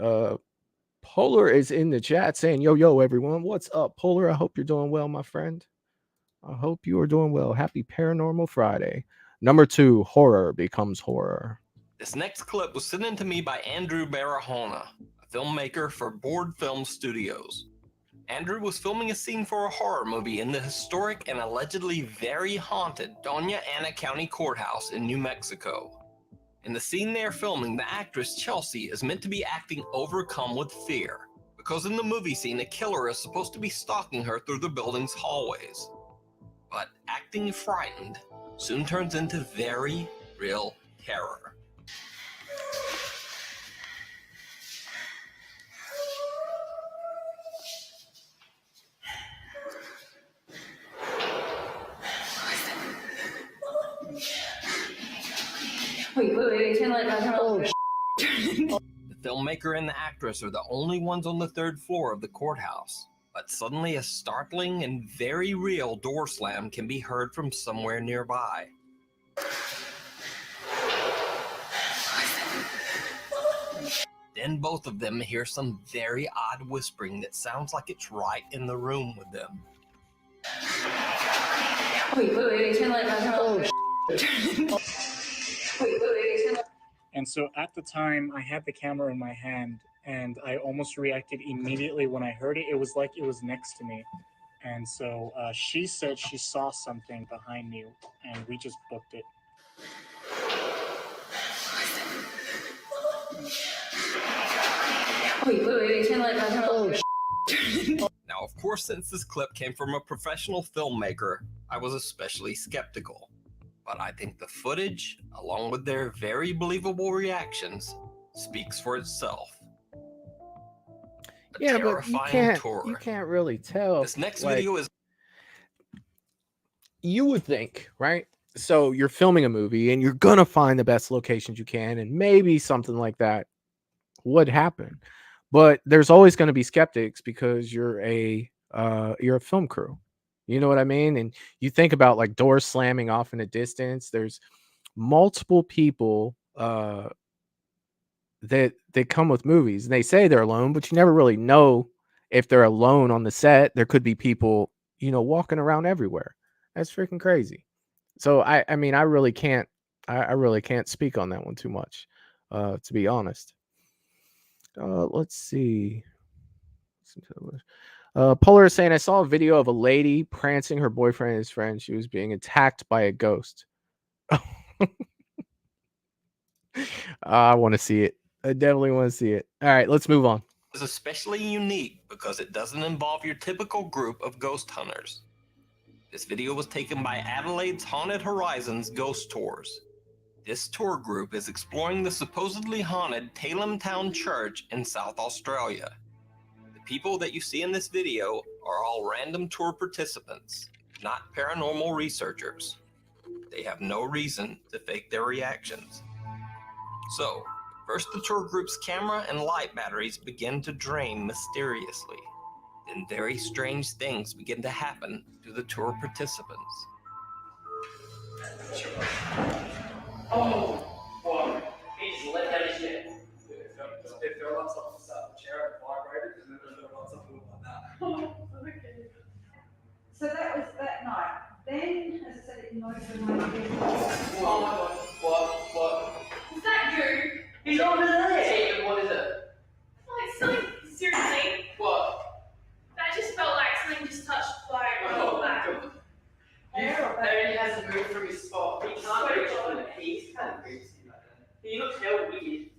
Polar is in the chat saying, yo, everyone. What's up, Polar? I hope you're doing well, my friend. I hope you are doing well. Happy Paranormal Friday. Number 2, horror becomes horror. This next clip was sent in to me by Andrew Barahona, a filmmaker for Board Film Studios. Andrew was filming a scene for a horror movie in the historic and allegedly very haunted Doña Ana County Courthouse in New Mexico. In the scene they are filming, the actress Chelsea is meant to be acting overcome with fear, because in the movie scene, a killer is supposed to be stalking her through the building's hallways. But acting frightened soon turns into very real terror. Wait, turn light back on. The filmmaker and the actress are the only ones on the 3rd floor of the courthouse, but suddenly a startling and very real door slam can be heard from somewhere nearby. Then both of them hear some very odd whispering that sounds like it's right in the room with them. Wait, turn light back on. And so at the time, I had the camera in my hand, and I almost reacted immediately when I heard it. It was like it was next to me. And so she said she saw something behind me, and we just booked it. Wait, turn light back on. Now, of course, since this clip came from a professional filmmaker, I was especially skeptical. But I think the footage, along with their very believable reactions, speaks for itself. Yeah, but you can't really tell. This next video is... You would think, right? So you're filming a movie and you're going to find the best locations you can, and maybe something like that would happen. But there's always going to be skeptics because you're a film crew. You know what I mean? And you think about like doors slamming off in a distance. There's multiple people that come with movies, and they say they're alone, but you never really know if they're alone on the set. There could be people, walking around everywhere. That's freaking crazy. So I mean, I really can't speak on that one too much, to be honest. Let's see. Polar is saying, I saw a video of a lady prancing her boyfriend and his friend. She was being attacked by a ghost. I want to see it. I definitely want to see it. All right, let's move on. It's especially unique because it doesn't involve your typical group of ghost hunters. This video was taken by Adelaide's Haunted Horizons Ghost Tours. This tour group is exploring the supposedly haunted Tailem Town Church in South Australia. People that you see in this video are all random tour participants, not paranormal researchers. they have no reason to fake their reactions. So, first the tour group's camera and light batteries begin to drain mysteriously. Then very strange things begin to happen to the tour participants. Oh, well, he just let that shit. It felt like something sat on the chair and vibrated, and then it felt like something like that. Okay. So that was that night. Then, as I said, it noted the night again. Oh my god, what? Is that you? He's over there! Hey, what is it? Like something, seriously? What? That just felt like something just touched like Oh, back. God. Aaron hasn't moved from his spot. He can't reach on it. He's kind of crazy like that. He looks hell weird.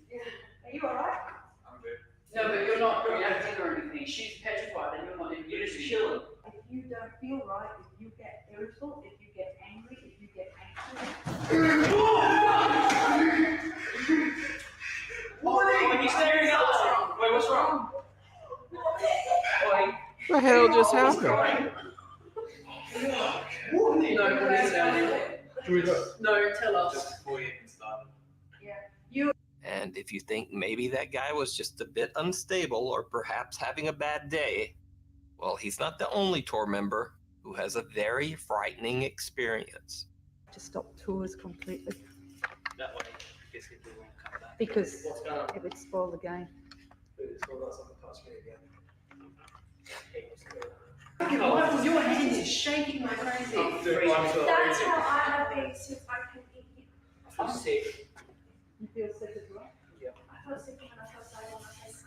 Are you alright? I'm good. No, but you're not reacting or anything. She's petrified and you're not even. You're just chilling. If you don't feel right, if you get irritable, if you get angry, if you get anxious. What are you staring at? What's wrong? Wait, what's wrong? Wait. What the hell just happened? No, tell us. Just before you even started. And if you think maybe that guy was just a bit unstable or perhaps having a bad day, well, he's not the only tour member who has a very frightening experience. To stop tours completely That way, I guess people won't come back. because What's going on? it would spoil the game. It's all about something touched me again. Hey, what's going on? Michael, your hand is shaking like crazy. That's how I have been since I can eat. I feel sick. You feel sick as well? Yeah. I feel sick when I feel sorry on my face.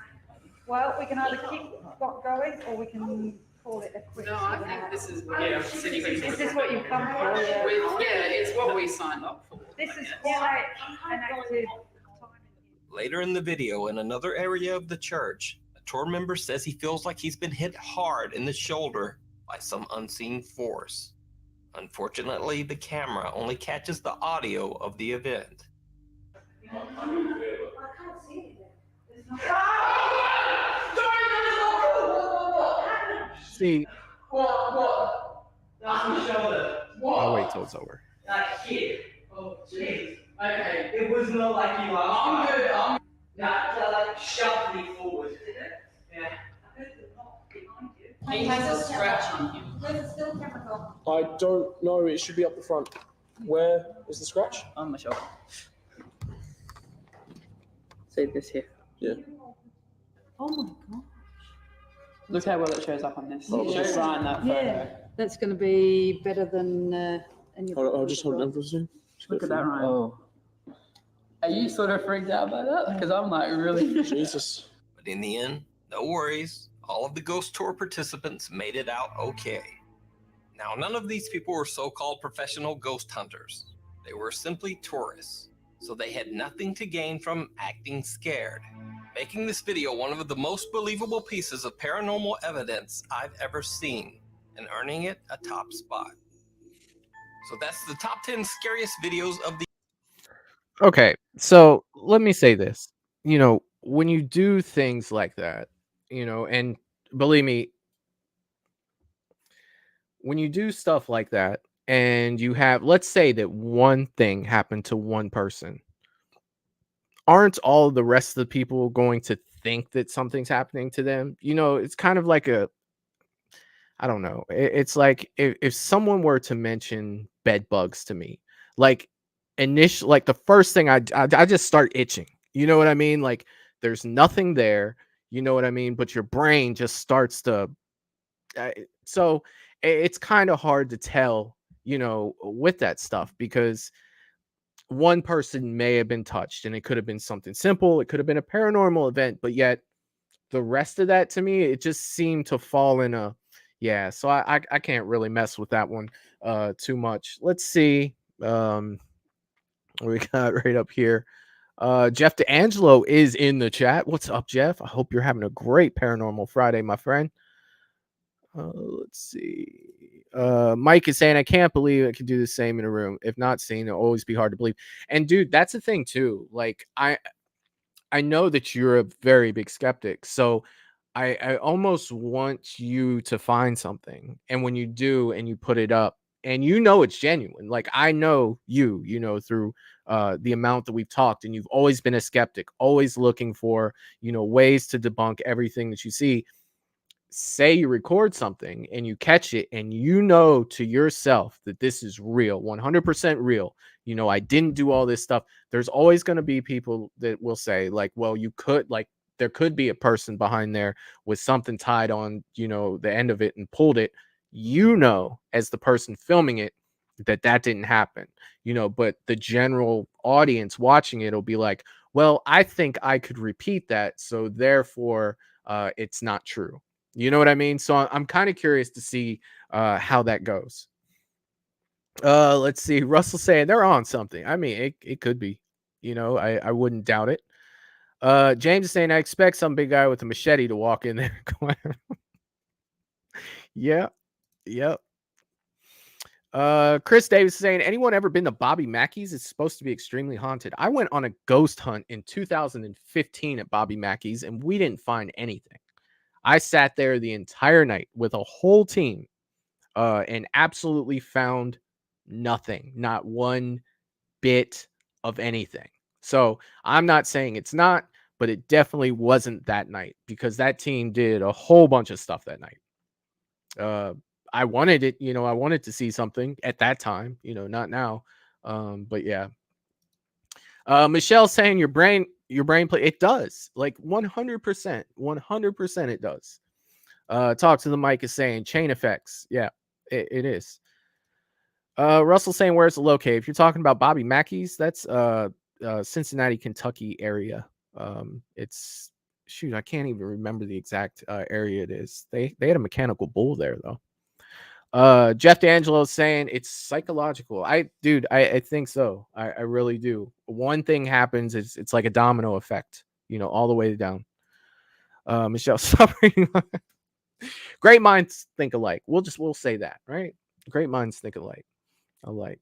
Well, we can either keep going or we can call it a quit. No, I think this is what This is what you come for. Yeah, it's what we signed up for. This is quite an active time. Later in the video, in another area of the church, a tour member says he feels like he's been hit hard in the shoulder by some unseen force. Unfortunately, the camera only catches the audio of the event. I can't see anything. There's no. See, What? That's my shoulder. What? I'll wait till it's over. That kid. Oh, jeez. Okay, it was not like you are. I'm good. That like shoved me forward. Yeah. He has a scratch on him. There's a still chemical. I don't know. It should be up the front. Where is the scratch? On my shoulder. See this here. Yeah. Oh my god. Look how well it shows up on this. Oh, It shows right in that photo. Yeah, that's going to be better than any. Hold on, I'll just hold it down for a second. Look at that, Ryan. Oh. Are you sort of freaked out by that? Because I'm like, really? Jesus. But in the end, no worries. All of the ghost tour participants made it out okay. Now, none of these people were so-called professional ghost hunters. They were simply tourists, so they had nothing to gain from acting scared, making this video one of the most believable pieces of paranormal evidence I've ever seen, and earning it a top spot. So that's the top 10 scariest videos of the. Okay, so let me say this. When you do things like that, and believe me, when you do stuff like that, and you have, let's say that one thing happened to one person, aren't all the rest of the people going to think that something's happening to them? It's kind of like I don't know. It's like if someone were to mention bed bugs to me, like the first thing I just start itching. You know what I mean? Like there's nothing there. You know what I mean? But your brain just starts to. So it's kind of hard to tell, with that stuff, because one person may have been touched and it could have been something simple. It could have been a paranormal event, but yet the rest of that, to me, it just seemed to fall in a. Yeah, so I can't really mess with that one too much. Let's see. We got right up here. Jeff D'Angelo is in the chat. What's up, Jeff? I hope you're having a great Paranormal Friday, my friend. Let's see. Mike is saying, I can't believe I can do the same in a room. If not seen, it'll always be hard to believe. And dude, that's the thing too. Like I know that you're a very big skeptic, so I almost want you to find something, and when you do and you put it up, and you know it's genuine. Like I know you know, through the amount that we've talked, and you've always been a skeptic, always looking for, you know, ways to debunk everything that you see. Say you record something and you catch it and you know to yourself that this is real, 100% real. You know, I didn't do all this stuff. There's always going to be people that will say like, well, you could, like, there could be a person behind there with something tied on, you know, the end of it and pulled it. You know, as the person filming it, that didn't happen, you know, but the general audience watching it will be like, well, I think I could repeat that, so therefore it's not true. You know what I mean? So I'm kind of curious to see how that goes. Let's see. Russell saying they're on something. I mean, it could be. You know, I wouldn't doubt it. James is saying I expect some big guy with a machete to walk in there. Yeah. Yep. Chris Davis is saying, anyone ever been to Bobby Mackey's? It's supposed to be extremely haunted. I went on a ghost hunt in 2015 at Bobby Mackey's, and we didn't find anything. I sat there the entire night with a whole team and absolutely found nothing, not one bit of anything. So I'm not saying it's not, but it definitely wasn't that night, because that team did a whole bunch of stuff that night. I wanted it, you know, I wanted to see something at that time, you know, not now. But yeah. Michelle saying your brain play, it does, like 100% it does. Talk to the mic is saying chain effects. Yeah, it is. Russell saying, where's the located? If you're talking about Bobby Mackey's, that's Cincinnati, Kentucky area. It's, shoot, I can't even remember the exact area it is. They had a mechanical bull there though. Jeff D'Angelo saying it's psychological. I think so. I really do. One thing happens, it's like a domino effect, you know, all the way down. Michelle suffering. Great minds think alike. We'll say that, right? Great minds think alike. Let's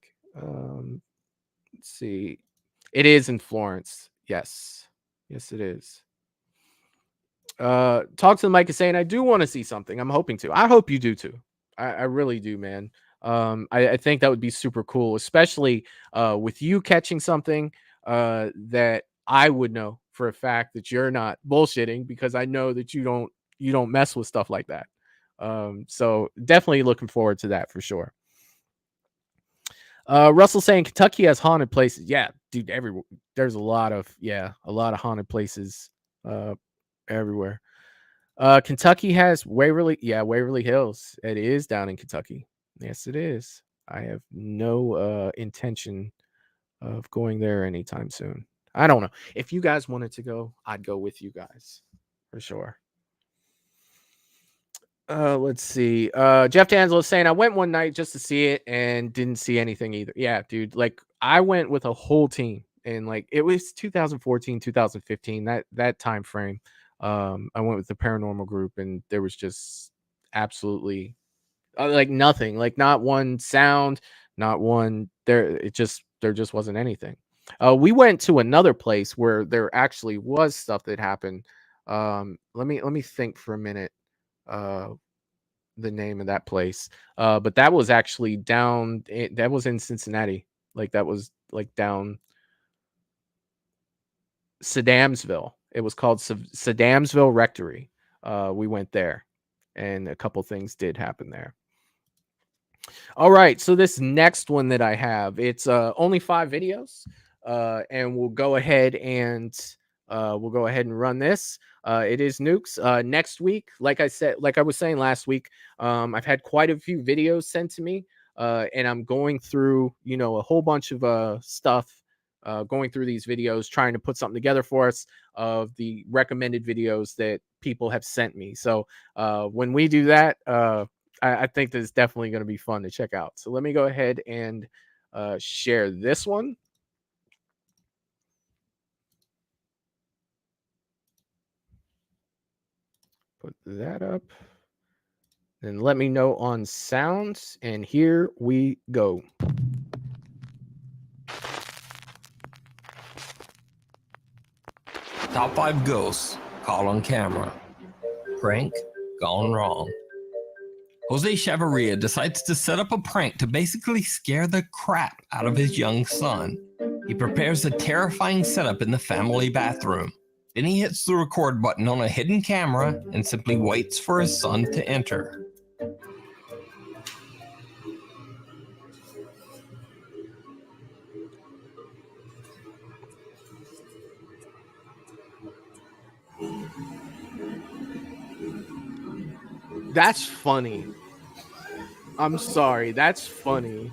see. It is in Florence. Yes, it is. Talk to the mic is saying I do want to see something. I'm hoping to. I hope you do too. I really do, man. I think that would be super cool, especially with you catching something that I would know for a fact that you're not bullshitting, because I know that you don't mess with stuff like that. So definitely looking forward to that for sure. Russell saying Kentucky has haunted places. Yeah, dude, there's a lot of haunted places everywhere. Kentucky has Waverly Hills. It is down in Kentucky. Yes, it is. I have no intention of going there anytime soon. I don't know. If you guys wanted to go, I'd go with you guys for sure. Let's see. Jeff D'Angelo is saying I went one night just to see it and didn't see anything either. Yeah, dude. Like I went with a whole team, and like it was 2014, 2015, that time frame. I went with the paranormal group, and there was just absolutely like nothing, like not one sound, not one there. There just wasn't anything. We went to another place where there actually was stuff that happened. Let me think for a minute. The name of that place, but that was actually down. That was in Cincinnati. Like that was like down Sadamsville. It was called Sadamsville Rectory. We went there, and a couple things did happen there. All right, so this next one that I have, it's only 5 videos, and we'll go ahead and run this. It is Nukes. Next week, like I was saying last week, I've had quite a few videos sent to me, and I'm going through, you know, a whole bunch of stuff. Going through these videos, trying to put something together for us of the recommended videos that people have sent me. So when we do that, I think this is definitely going to be fun to check out. So let me go ahead and share this one. Put that up. And let me know on sounds. And here we go. Top 5 ghosts caught on camera. Prank gone wrong. Jose Chavarria decides to set up a prank to basically scare the crap out of his young son. He prepares a terrifying setup in the family bathroom. Then he hits the record button on a hidden camera and simply waits for his son to enter. That's funny. I'm sorry. That's funny.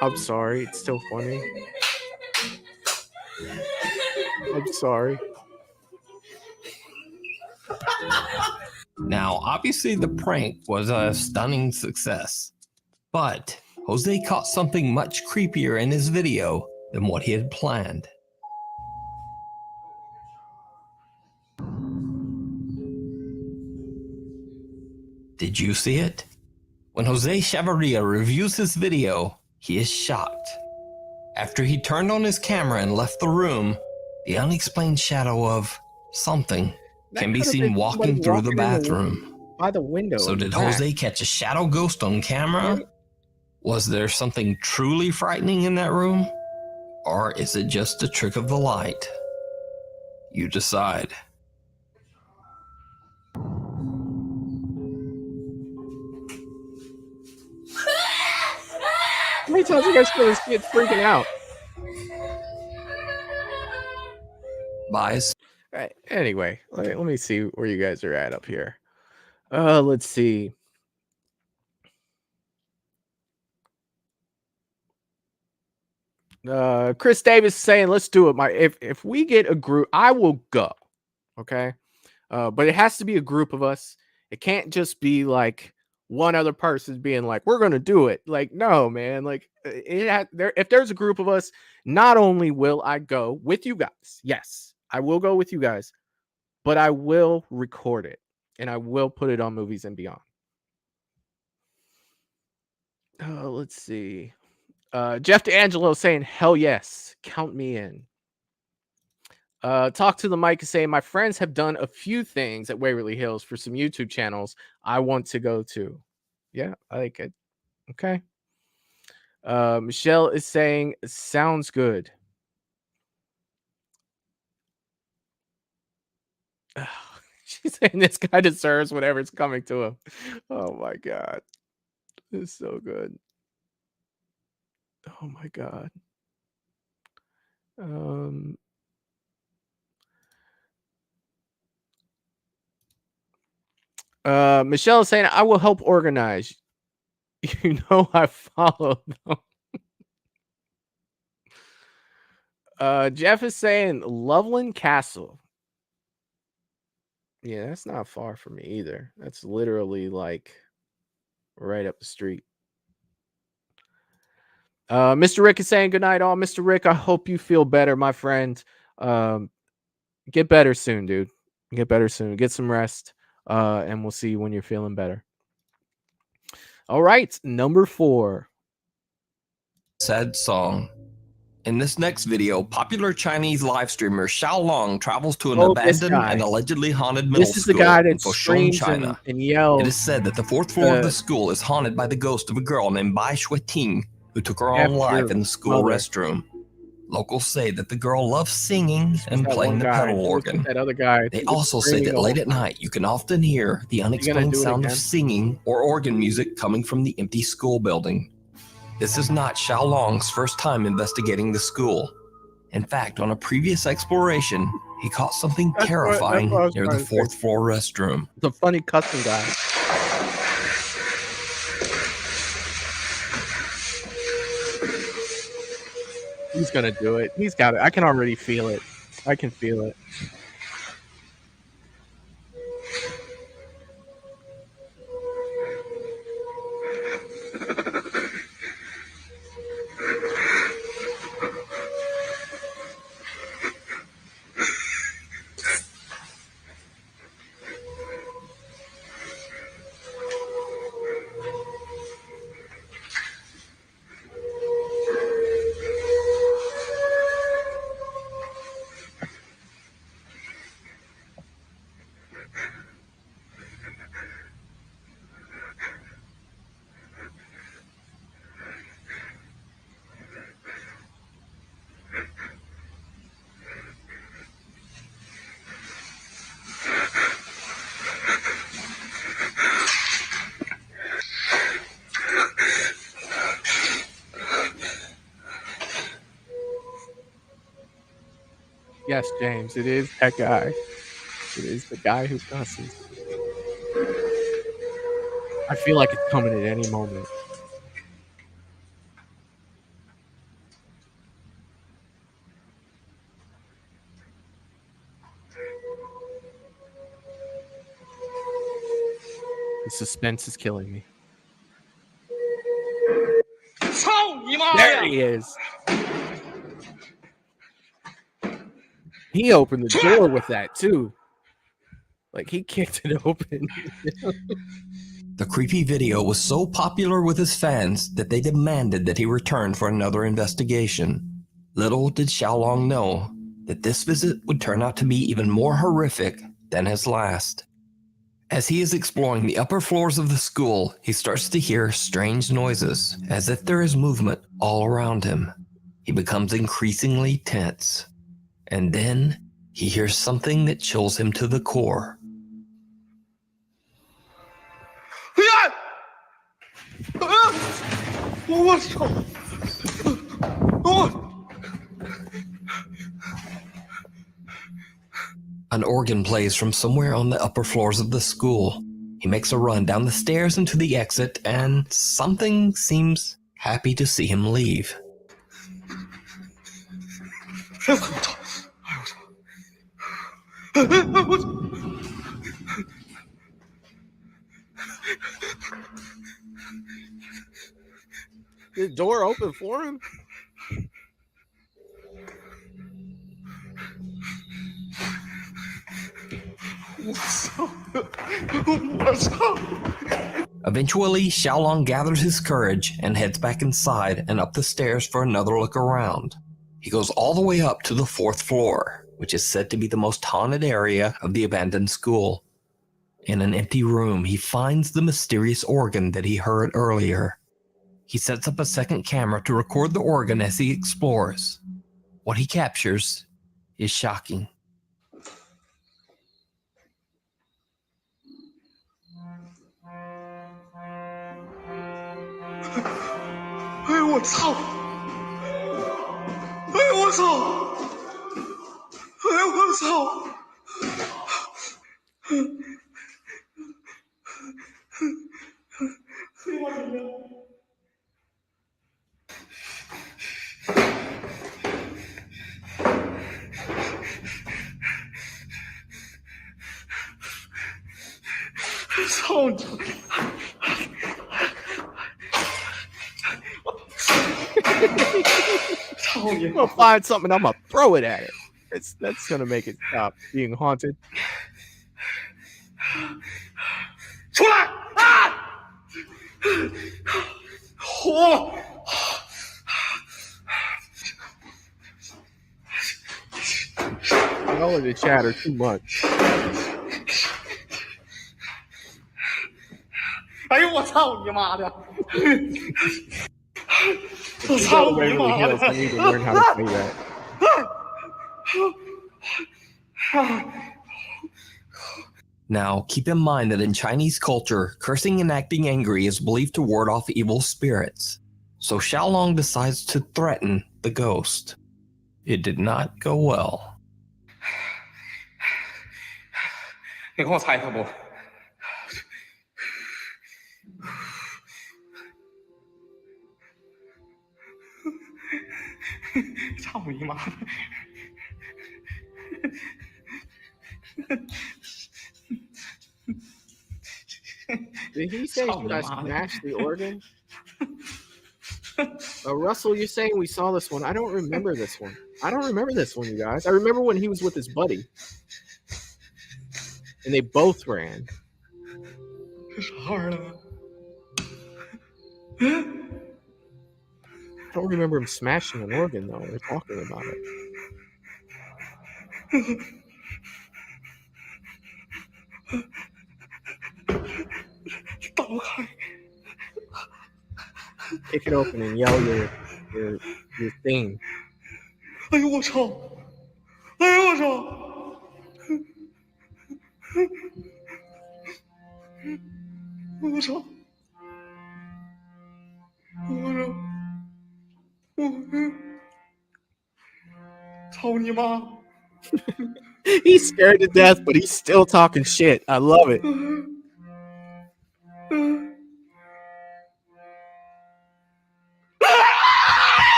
I'm sorry. It's still funny. I'm sorry. Now, obviously, the prank was a stunning success, but Jose caught something much creepier in his video than what he had planned. Did you see it? When Jose Chavarria reviews his video, he is shocked. After he turned on his camera and left the room, the unexplained shadow of something can be seen walking through the bathroom. By the window. So did Jose catch a shadow ghost on camera? Was there something truly frightening in that room? Or is it just a trick of the light? You decide. How many times you guys feel this kid freaking out? Buys. All right, anyway, let me see where you guys are at up here. Let's see. Chris Davis saying, let's do it. If we get a group, I will go. Okay. But it has to be a group of us. It can't just be like one other person being like, we're gonna do it. Like, no, man. Like, if there's a group of us, not only will I go with you guys, yes, I will go with you guys, but I will record it and I will put it on Movies and Beyond. Let's see. Jeff D'Angelo saying, hell yes, count me in. Talk to the mic is saying, my friends have done a few things at Waverly Hills for some YouTube channels I want to go to. Yeah, I like it. Okay. Michelle is saying, sounds good. She's saying this guy deserves whatever's coming to him. Oh my God. It's so good. Oh my God. Michelle is saying, I will help organize. You know, I follow them. Jeff is saying Loveland Castle. Yeah, that's not far from me either. That's literally like right up the street. Mr. Rick is saying good night, all. Mr. Rick, I hope you feel better, my friend. Get better soon, dude. Get better soon. Get some rest. And we'll see you when you're feeling better. All right, number 4. Sad song. In this next video, popular Chinese live streamer Xiao Long travels to an abandoned and allegedly haunted middle school. This is the guy that in Foshan, screams China. and yells. It is said that the 4th floor of the school is haunted by the ghost of a girl named Bai Shuiting, who took her own life in the school restroom. Locals say that the girl loves singing and playing the pedal organ. That other guy. They also say that late at night you can often hear the unexplained sound of singing or organ music coming from the empty school building. This is not Xiao Long's first time investigating the school. In fact, on a previous exploration, he caught something terrifying near the 4th floor restroom. The funny cussing guy. He's gonna do it. He's got it. I can already feel it. I can feel it. Yes, James, it is that guy. It is the guy who cusses. I feel like it's coming at any moment. The suspense is killing me. There he is. He opened the door with that too. Like he kicked it open. The creepy video was so popular with his fans that they demanded that he return for another investigation. Little did Xiaolong know that this visit would turn out to be even more horrific than his last. As he is exploring the upper floors of the school, he starts to hear strange noises, as if there is movement all around him. He becomes increasingly tense, and then he hears something that chills him to the core. An organ plays from somewhere on the upper floors of the school. He makes a run down the stairs into the exit, and something seems happy to see him leave. The door open for him? Eventually, Xiaolong gathers his courage and heads back inside and up the stairs for another look around. He goes all the way up to the 4th floor, which is said to be the most haunted area of the abandoned school. In an empty room, he finds the mysterious organ that he heard earlier. He sets up a second camera to record the organ as he explores. What he captures is shocking. I'm gonna find something, I'm gonna throw it at it. That's gonna make it stop being haunted. Y'all are the chatter too much. I need to learn how to say that. Now, keep in mind that in Chinese culture, cursing and acting angry is believed to ward off evil spirits. So Xiaolong decides to threaten the ghost. It did not go well. 你给我擦一下不？操你妈的！ Did he say should I smash the organ? Russell, you're saying we saw this one. I don't remember this one. I don't remember this one, you guys. I remember when he was with his buddy. And they both ran. I don't remember him smashing an organ, though. We're talking about it. Kick it open and yell your thing. 哎呦我操！哎呦我操！我操！操你妈！ He's scared to death, but he's still talking shit. I love it.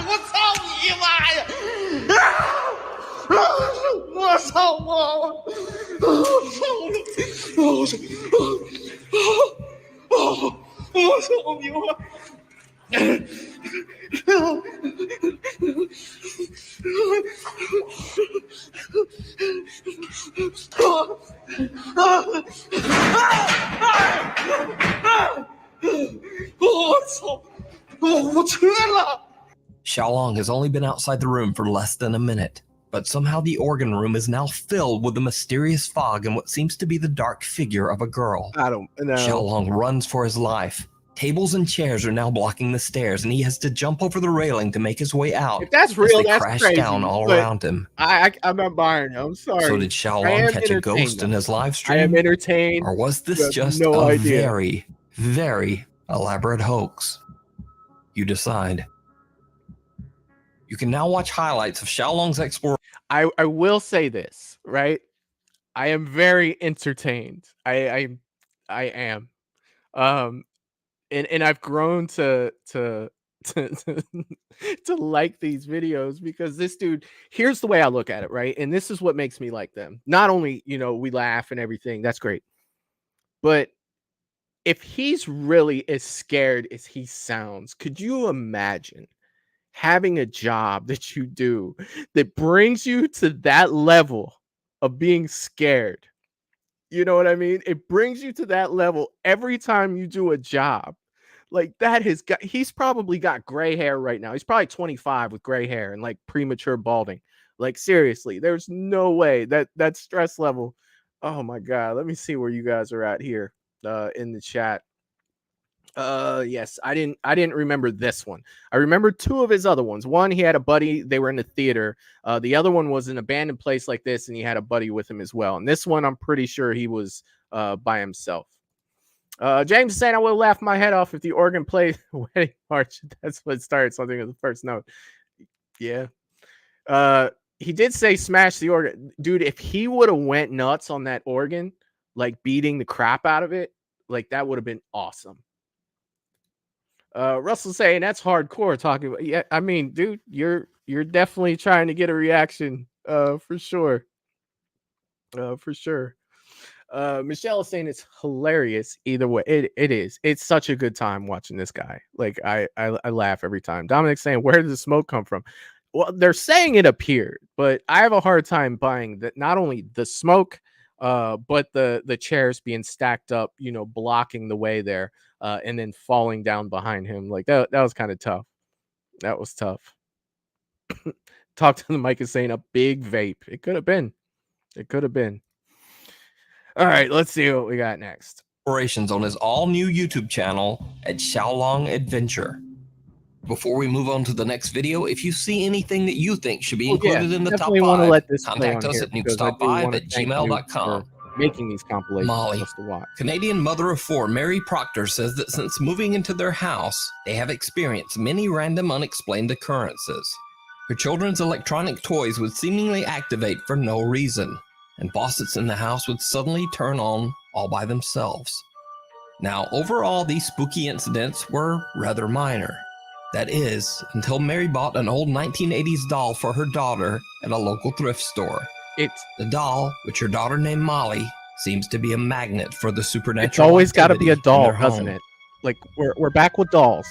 What's up, Eli? What's up, Mom? What's up, Eli? What's up? Xiaolong has only been outside the room for less than a minute, but somehow the organ room is now filled with the mysterious fog and what seems to be the dark figure of a girl. I don't know. Xiaolong runs for his life. Tables and chairs are now blocking the stairs, and he has to jump over the railing to make his way out. If that's real, as they that's crash crazy, down all but around him. I'm not buying it. I'm sorry. So did I Xiaolong am catch a ghost entertained, in though. his live I stream? am entertained. Or was You this have just no a idea. very, very elaborate hoax? You decide. You can now watch highlights of Xiaolong's exploration. I will say this, right? I am very entertained. I am. And I've grown to to like these videos because this dude, here's the way I look at it, right? And this is what makes me like them. Not only, we laugh and everything, that's great. But if he's really as scared as he sounds, could you imagine having a job that you do that brings you to that level of being scared? You know what I mean? It brings you to that level every time you do a job. Like he's probably got gray hair right now. He's probably 25 with gray hair and like premature balding. Like seriously, there's no way that stress level. Oh my God. Let me see where you guys are at here in the chat. Yes, I didn't remember this one. I remember two of his other ones. One, he had a buddy, they were in the theater. The other one was an abandoned place like this, and he had a buddy with him as well. And this one, I'm pretty sure he was by himself. James is saying, I will laugh my head off if the organ plays Wedding March. That's what started something with the first note. Yeah. He did say smash the organ. Dude, if he would have went nuts on that organ, like beating the crap out of it, like that would have been awesome. Russell saying that's hardcore talking about. Yeah, I mean, dude, you're definitely trying to get a reaction, for sure. For sure. Michelle is saying it's hilarious either way. It is. It's such a good time watching this guy. Like I laugh every time. Dominic's saying, where did the smoke come from? Well, they're saying it appeared, but I have a hard time buying that. Not only the smoke, but the chairs being stacked up, blocking the way there, and then falling down behind him. Like that was kind of tough. That was tough. Talk to the mic is saying a big vape. It could have been. It could have been. All right, let's see what we got next. Explorations on his all-new YouTube channel at Xiaolong Adventure. Before we move on to the next video, if you see anything that you think should be included in the top 5, let this contact us at nukestop5@gmail.com. Making these compilations Molly, just to watch. Canadian mother of 4 Mary Proctor says that since moving into their house, they have experienced many random unexplained occurrences. Her children's electronic toys would seemingly activate for no reason, and faucets in the house would suddenly turn on all by themselves. Now, overall, these spooky incidents were rather minor. That is, until Mary bought an old 1980s doll for her daughter at a local thrift store. The doll, which her daughter named Molly, seems to be a magnet for the supernatural. It's always got to be a doll, home. doesn't it? Like we're back with dolls.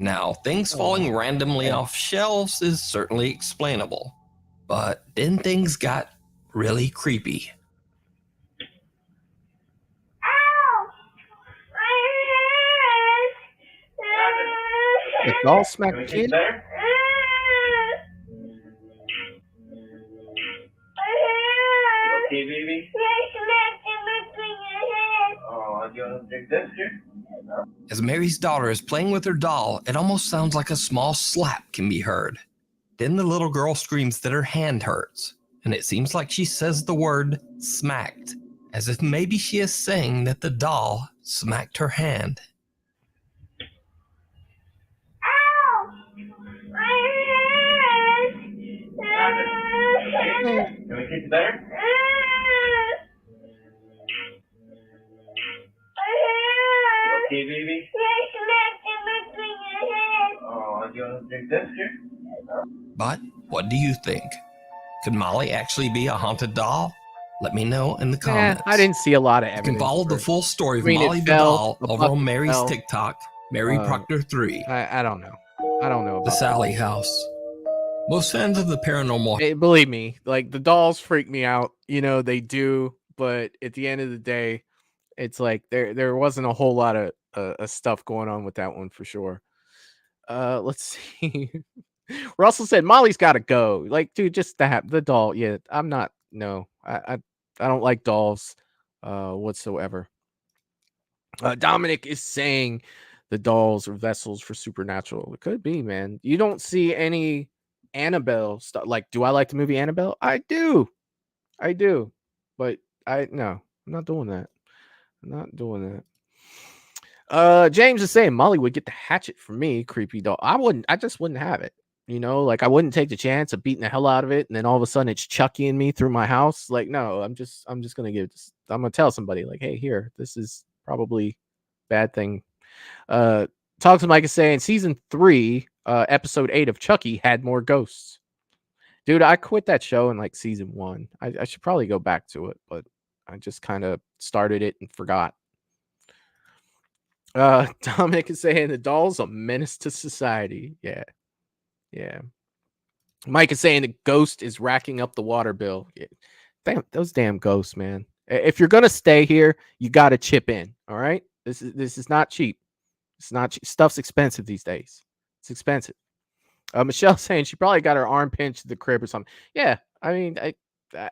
Now, things falling randomly off shelves is certainly explainable, but then things got really creepy. The doll smacked the kid? Okay, baby? Oh, you want to drink this here? As Mary's daughter is playing with her doll, it almost sounds like a small slap can be heard. Then the little girl screams that her hand hurts, and it seems like she says the word smacked, as if maybe she is saying that the doll smacked her hand. Can we get you better? You okay, baby? Oh, you want to drink this here? But what do you think? Could Molly actually be a haunted doll? Let me know in the comments. I didn't see a lot of evidence. You can follow the full story of Green, Molly the fell, doll over on Mary's fell. TikTok, Mary Proctor 3. I don't know. I don't know about The Sally House. Most fans of the paranormal... Believe me, like, the dolls freak me out. You know, they do. But at the end of the day, it's like there wasn't a whole lot of stuff going on with that one for sure. Let's see. Russell said Molly's got to go. Like, dude, just the doll. Yeah, I'm not. No, I don't like dolls whatsoever. Dominic is saying the dolls are vessels for supernatural. It could be, man. You don't see any Annabelle stuff. Like, do I like the movie Annabelle? I do, but I'm not doing that. I'm not doing that. James is saying Molly would get the hatchet from me, creepy doll. I just wouldn't have it. You know, like, I wouldn't take the chance of beating the hell out of it, and then all of a sudden it's chucking me through my house. Like, no, I'm just gonna I'm gonna tell somebody, like, hey, here, this is probably bad thing. Talk to Mike is saying season 3, episode 8 of Chucky had more ghosts. Dude, I quit that show in like season 1. I should probably go back to it, but I just kind of started it and forgot. Dominic is saying the doll's a menace to society. Yeah. Mike is saying the ghost is racking up the water bill. Yeah. Damn, those damn ghosts, man. If you're gonna stay here, you got to chip in. All right, this is not cheap. It's not cheap. Stuff's expensive these days. It's expensive. Michelle saying she probably got her arm pinched at the crib or something. Yeah, I mean,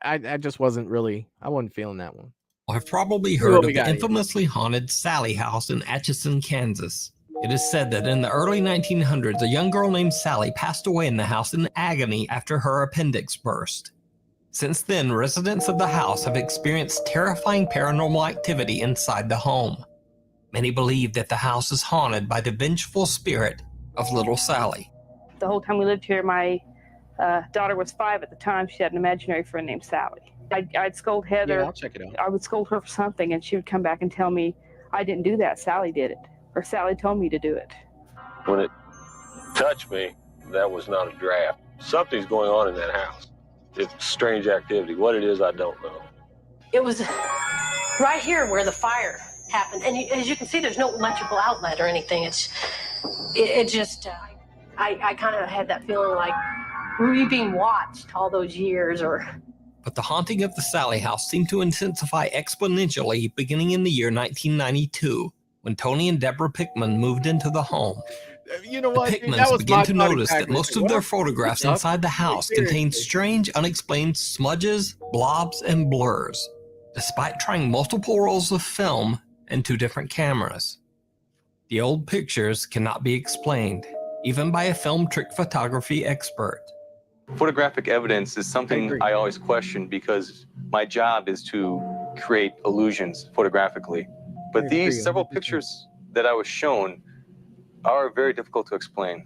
I just wasn't really. I wasn't feeling that one. I've probably heard of the infamously haunted Sally House in Atchison, Kansas. It is said that in the early 1900s, a young girl named Sally passed away in the house in agony after her appendix burst. Since then, residents of the house have experienced terrifying paranormal activity inside the home. Many believe that the house is haunted by the vengeful spirit of little Sally. The whole time we lived here, my daughter was 5 at the time. She had an imaginary friend named Sally. I'd scold Heather. Yeah, I'll check it out. I would scold her for something, and she would come back and tell me, I didn't do that, Sally did it. Or Sally told me to do it. When it touched me, that was not a draft. Something's going on in that house. It's strange activity. What it is, I don't know. It was right here where the fire happened. And as you can see, there's no electrical outlet or anything. It just, I kind of had that feeling like, were we being watched all those years? But the haunting of the Sally House seemed to intensify exponentially beginning in the year 1992. When Tony and Deborah Pickman moved into the home. You know what? The Pickmans began to notice that most of their photographs inside the house contained strange, unexplained smudges, blobs, and blurs, despite trying multiple rolls of film and 2 different cameras. The old pictures cannot be explained, even by a film trick photography expert. Photographic evidence is something I always question because my job is to create illusions photographically. But these several pictures that I was shown are very difficult to explain.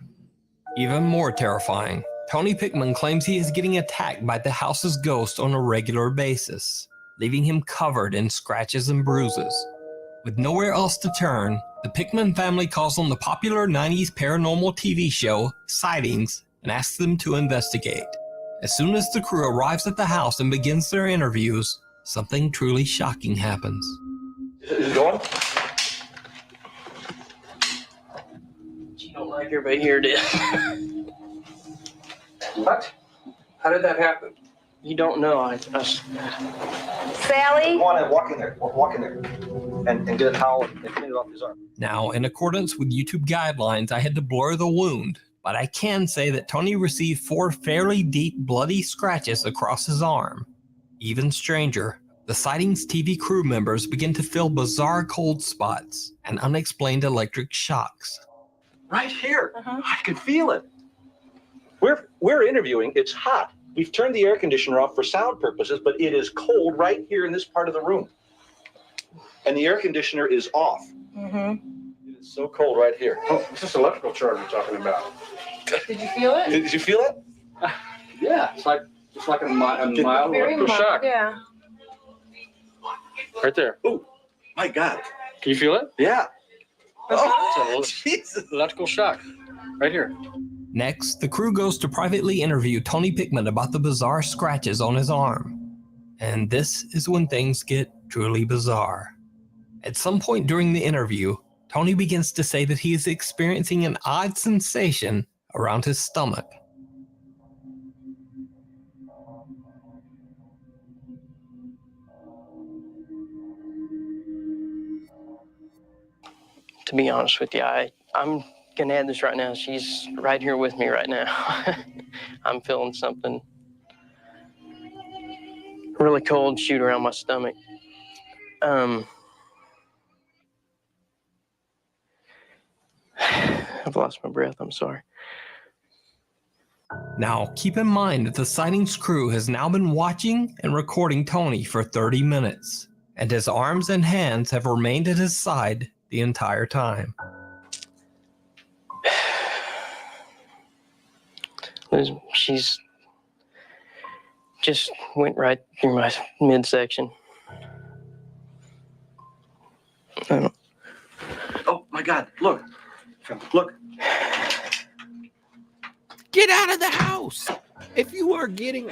Even more terrifying, Tony Pickman claims he is getting attacked by the house's ghost on a regular basis, leaving him covered in scratches and bruises. With nowhere else to turn, the Pickman family calls on the popular 90s paranormal TV show, Sightings, and asks them to investigate. As soon as the crew arrives at the house and begins their interviews, something truly shocking happens. Is it going? You don't like her, but here it is. What? How did that happen? You don't know. Sally? Come on in, walk in there. Walk in there. And get a towel and clean it off his arm. Now, in accordance with YouTube guidelines, I had to blur the wound, but I can say that Tony received 4 fairly deep bloody scratches across his arm. Even stranger, the the sightings TV crew members begin to feel bizarre cold spots and unexplained electric shocks. Right here. I can feel it. We're interviewing. It's hot. We've turned the air conditioner off for sound purposes, but it is cold right here in this part of the room. And the air conditioner is off. It is so cold right here. Oh, it's just electrical charge we're talking about. Did you feel it? Did you feel it? Yeah, it's like a mild electrical shock. Yeah. Right there. Oh, my God. Can you feel it? Yeah. Oh, Jesus. Electrical shock. Right here. Next, the crew goes to privately interview Tony Pickman about the bizarre scratches on his arm. And this is when things get truly bizarre. At some point during the interview, Tony begins to say that he is experiencing an odd sensation around his stomach. To be honest with you, I'm gonna add this right now. She's right here with me right now. I'm feeling something really cold shoot around my stomach. I've lost my breath. I'm sorry. Now, keep in mind that the sightings crew has now been watching and recording Tony for 30 minutes, and his arms and hands have remained at his side the entire time. She's just went right through my midsection. Oh, my God. Look. Look. Get out of the house. If you are getting...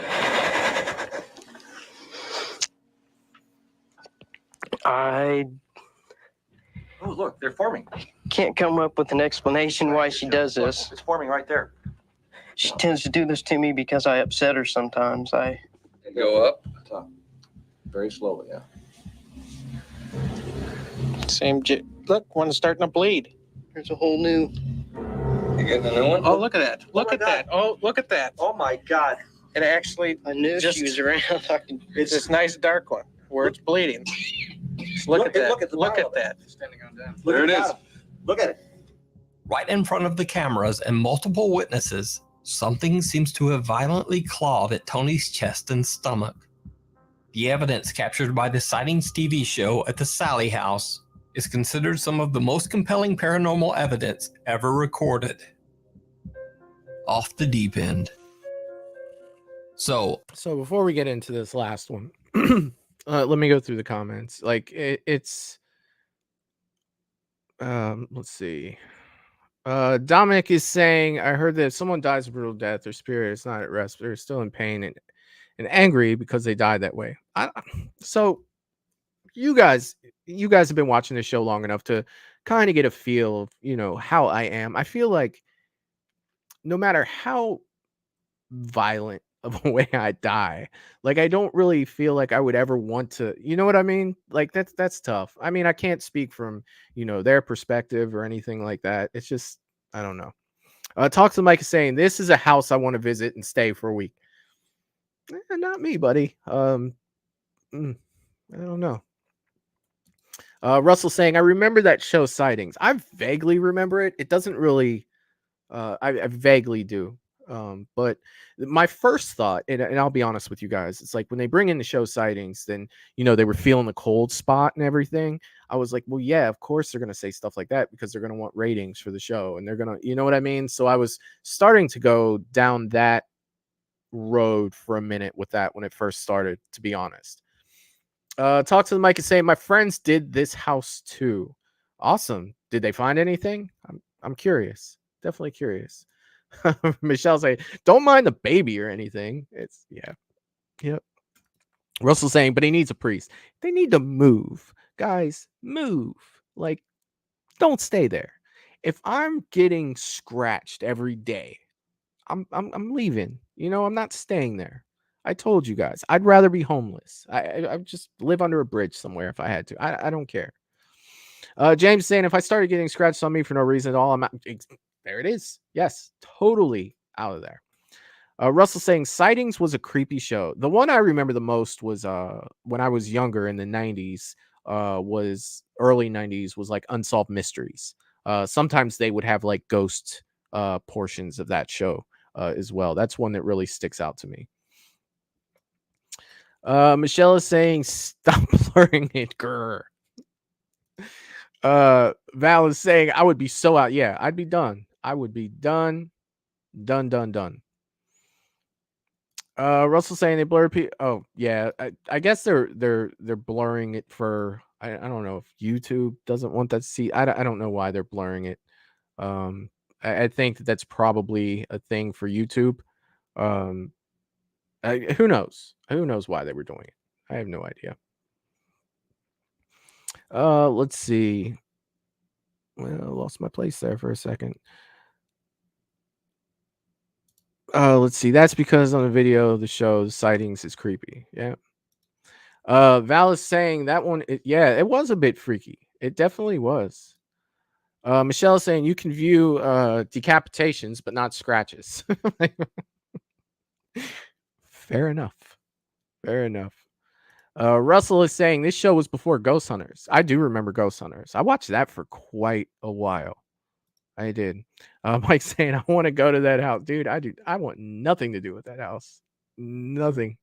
Oh, look, they're forming. Can't come up with an explanation why she does this. It's forming right there. She tends to do this to me because I upset her sometimes. Go up. Top. Very slowly, yeah. Look, one's starting to bleed. There's a whole new... You getting a new one? Oh, look at that. Look at that. Oh, look at that. Oh, my God. It actually... I knew she was around. It's this nice dark one where it's bleeding. Look at that. Look at that. There it is. Look at it. Right in front of the cameras and multiple witnesses, something seems to have violently clawed at Tony's chest and stomach. The evidence captured by the Sightings TV show at the Sally House is considered some of the most compelling paranormal evidence ever recorded. Off the deep end. So before we get into this last one, let me go through the comments. Like it's let's see. Dominic is saying, I heard that if someone dies a brutal death, their spirit is not at rest, they're still in pain and angry because they died that way. So you guys have been watching this show long enough to kind of get a feel of, how I am. I feel like no matter how violent of a way I die, like I don't really feel like I would ever want to, you know what I mean? Like that's tough. I mean, I can't speak from, their perspective or anything like that. It's just, I don't know. Talk to Mike is saying, this is a house I want to visit and stay for a week. Not me, buddy. I don't know. Russell saying, I remember that show Sightings. I vaguely remember it. It doesn't really, I vaguely do. But my first thought, and I'll be honest with you guys, it's like when they bring in the show Sightings, then, they were feeling the cold spot and everything. I was like, well, yeah, of course they're going to say stuff like that because they're going to want ratings for the show. And they're going to, you know what I mean? So I was starting to go down that road for a minute with that when it first started, to be honest. Talk to the mic and say, my friends did this house too. Awesome. Did they find anything? I'm curious. Definitely curious. Michelle say, don't mind the baby or anything. It's yep. Russell saying, but he needs a priest. They need to move. Guys, move. Like, don't stay there. If I'm getting scratched every day, I'm leaving. I'm not staying there. I told you guys, I'd rather be homeless. I just live under a bridge somewhere if I had to. I don't care. James saying, if I started getting scratched on me for no reason at all, I'm out. There it is. Yes, totally out of there. Russell saying Sightings was a creepy show. The one I remember the most was when I was younger in the 90s, was early 90s, was like Unsolved Mysteries. Sometimes they would have like ghost portions of that show as well. That's one that really sticks out to me. Michelle is saying stop blurring it, grr. Val is saying I would be so out. Yeah, I'd be done. I would be done. Done. Russell saying they blur people. Oh yeah, I guess they're blurring it for I don't know if YouTube doesn't want that to see. I don't know why they're blurring it. I think that's probably a thing for YouTube. Who knows? Who knows why they were doing it? I have no idea. Let's see. Well, I lost my place there for a second. Let's see. That's because on the video, the show's Sightings is creepy. Yeah. Val is saying that one. It was a bit freaky. It definitely was. Michelle is saying you can view decapitations, but not scratches. Fair enough. Fair enough. Russell is saying this show was before Ghost Hunters. I do remember Ghost Hunters. I watched that for quite a while. I did. Mike saying I want to go to that house, dude. I do. I want nothing to do with that house. Nothing.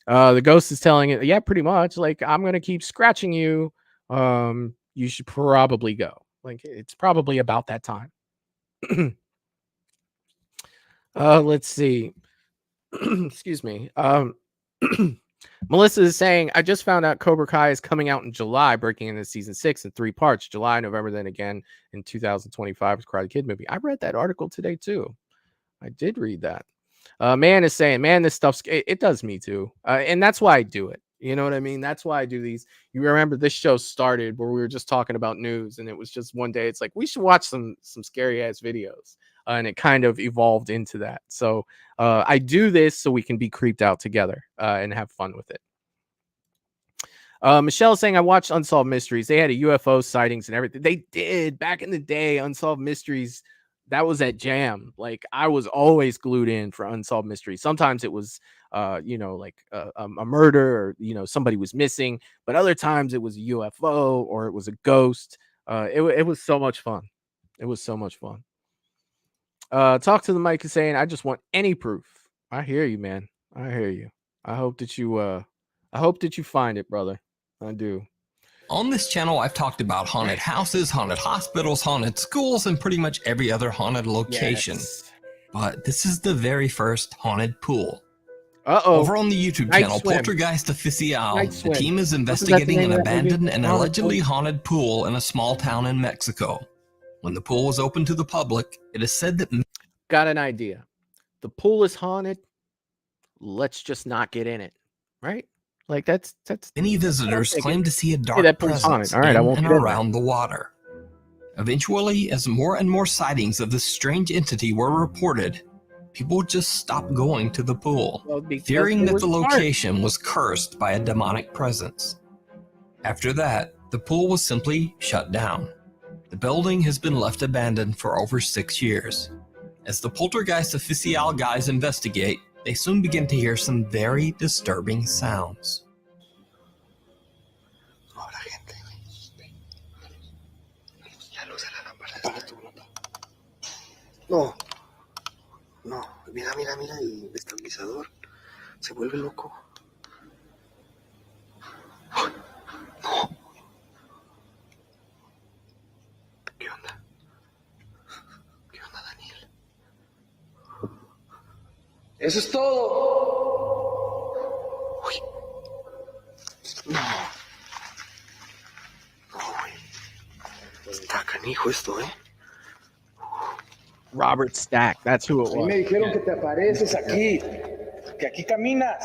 The ghost is telling it, yeah, pretty much. Like I'm gonna keep scratching you. You should probably go. Like it's probably about that time. Let's see. Excuse me. Melissa is saying, I just found out Cobra Kai is coming out in July, breaking into season 6 in 3 parts. July, November, then again in 2025 is Karate Kid movie. I read that article today too. I did read that. Man is saying, man, this stuff's it does me too. And that's why I do it. You know what I mean? That's why I do these. You remember this show started where we were just talking about news, and it was just one day it's like we should watch some scary ass videos. And it kind of evolved into that. So I do this so we can be creeped out together and have fun with it. Michelle is saying I watched Unsolved Mysteries. They had a UFO sightings and everything. They did back in the day. Unsolved Mysteries, that was at Jam. Like I was always glued in for Unsolved Mysteries. Sometimes it was like a murder or somebody was missing, but other times it was a UFO or it was a ghost. It was so much fun. It was so much fun. Talk to the mic is saying I just want any proof. I hear you, man. I hear you. I hope that you find it, brother. I do. On this channel, I've talked about haunted houses, haunted hospitals, haunted schools, and pretty much every other haunted location. Yes. But this is the very first haunted pool. Uh-oh. Over on the YouTube Night channel, Swim. Poltergeist Official, Night the Swim. team is Wasn't that the investigating name an of that movie? abandoned and Haunted allegedly Pool? haunted pool in a small town in Mexico. When the pool was open to the public, it is said that... Got an idea. The pool is haunted. Let's just not get in it. Right? Like that's many visitors claim to see a dark that pool's presence haunted. All right, I in won't and get in around the water. Eventually, as more and more sightings of this strange entity were reported, people just stopped going to the pool, fearing that the location was cursed by a demonic presence. After that, the pool was simply shut down. The building has been left abandoned for over 6 years. As the Poltergeist Official guys investigate, they soon begin to hear some very disturbing sounds. No, mira, el estabilizador se vuelve loco. No. ¿Qué onda? ¿Qué onda, Daniel? Eso es todo. Uy. No, güey. Está canijo esto, ¿eh? Robert Stack, that's who it A mí was. me dijeron que te apareces aquí, que aquí caminas.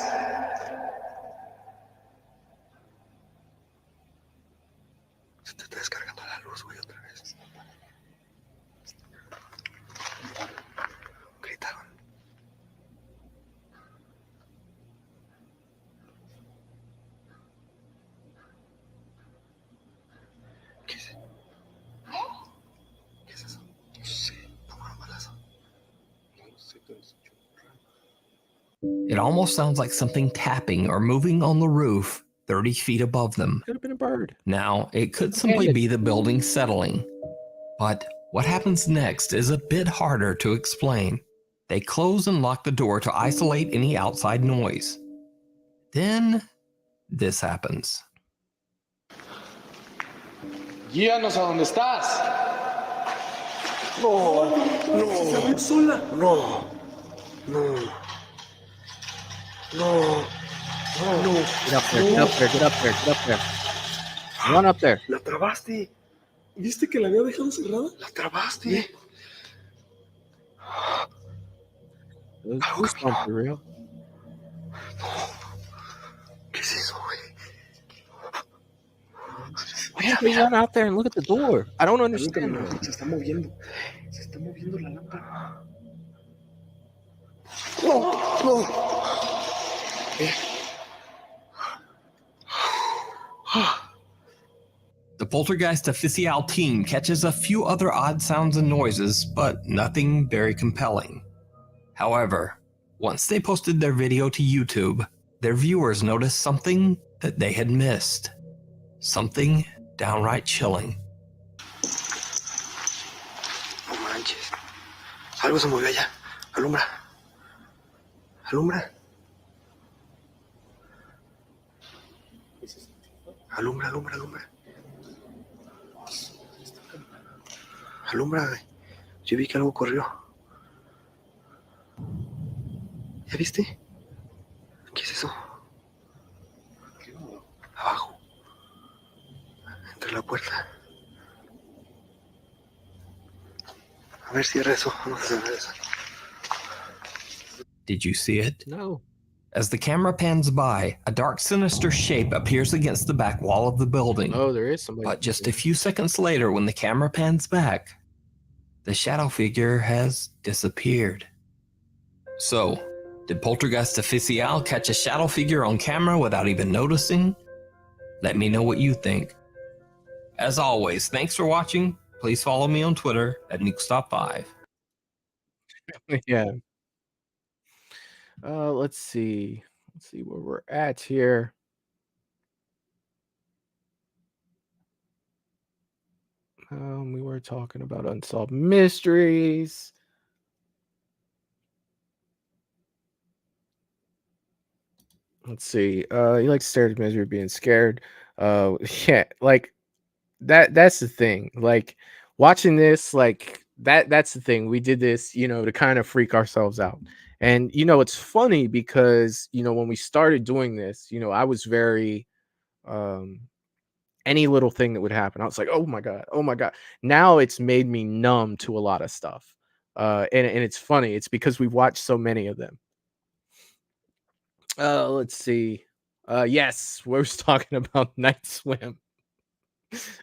Se te está descargando la luz, güey, otra vez. Gritaron. ¿Qué es? ¿Qué es eso? No sé. Toma un balazo. No sé, pero es raro. It almost sounds like something tapping or moving on the roof 30 feet above them. Could have been a bird. Now, it could simply be the building settling. But what happens next is a bit harder to explain. They close and lock the door to isolate any outside noise. Then, this happens. Guíanos a donde estás. No, no. Sola. No, no, no, no. Get up there, get up there, get up there, get up there. Run up there. La trabaste. ¿Viste que la había dejado cerrada? La trabaste. This one for real. ¿Qué es eso, güey? Why don't they run out there and look at the door? I don't understand. Se está moviendo. Se está moviendo la lámpara. No, no. The poltergeist official team catches a few other odd sounds and noises, but nothing very compelling. However, once they posted their video to YouTube, their viewers noticed something that they had missed. Something downright chilling. No manches. Algo se movió allá. Alumbra. Alumbra. Alumbra, alumbra, alumbra. Alumbra, güey. Yo vi que algo corrió. ¿Ya viste? ¿Qué es eso? Abajo. Entre la puerta. A ver, cierra eso. Vamos a cerrar eso. Did you see it? No. As the camera pans by, a dark, sinister shape appears against the back wall of the building. Oh, there is somebody. But just a few seconds later, when the camera pans back, the shadow figure has disappeared. So, did Poltergeist Official catch a shadow figure on camera without even noticing? Let me know what you think. As always, thanks for watching. Please follow me on Twitter at NukeStop5. Yeah. Let's see. Let's see where we're at here. We were talking about unsolved mysteries. Let's see. He likes stared at misery, being scared. Yeah, like that's the thing. Like watching this, like that's the thing. We did this, to kind of freak ourselves out. And it's funny because when we started doing this, I was very any little thing that would happen, I was like, oh my god. Now it's made me numb to a lot of stuff. And it's funny, it's because we've watched so many of them. Let's see. Yes, we were talking about Night Swim.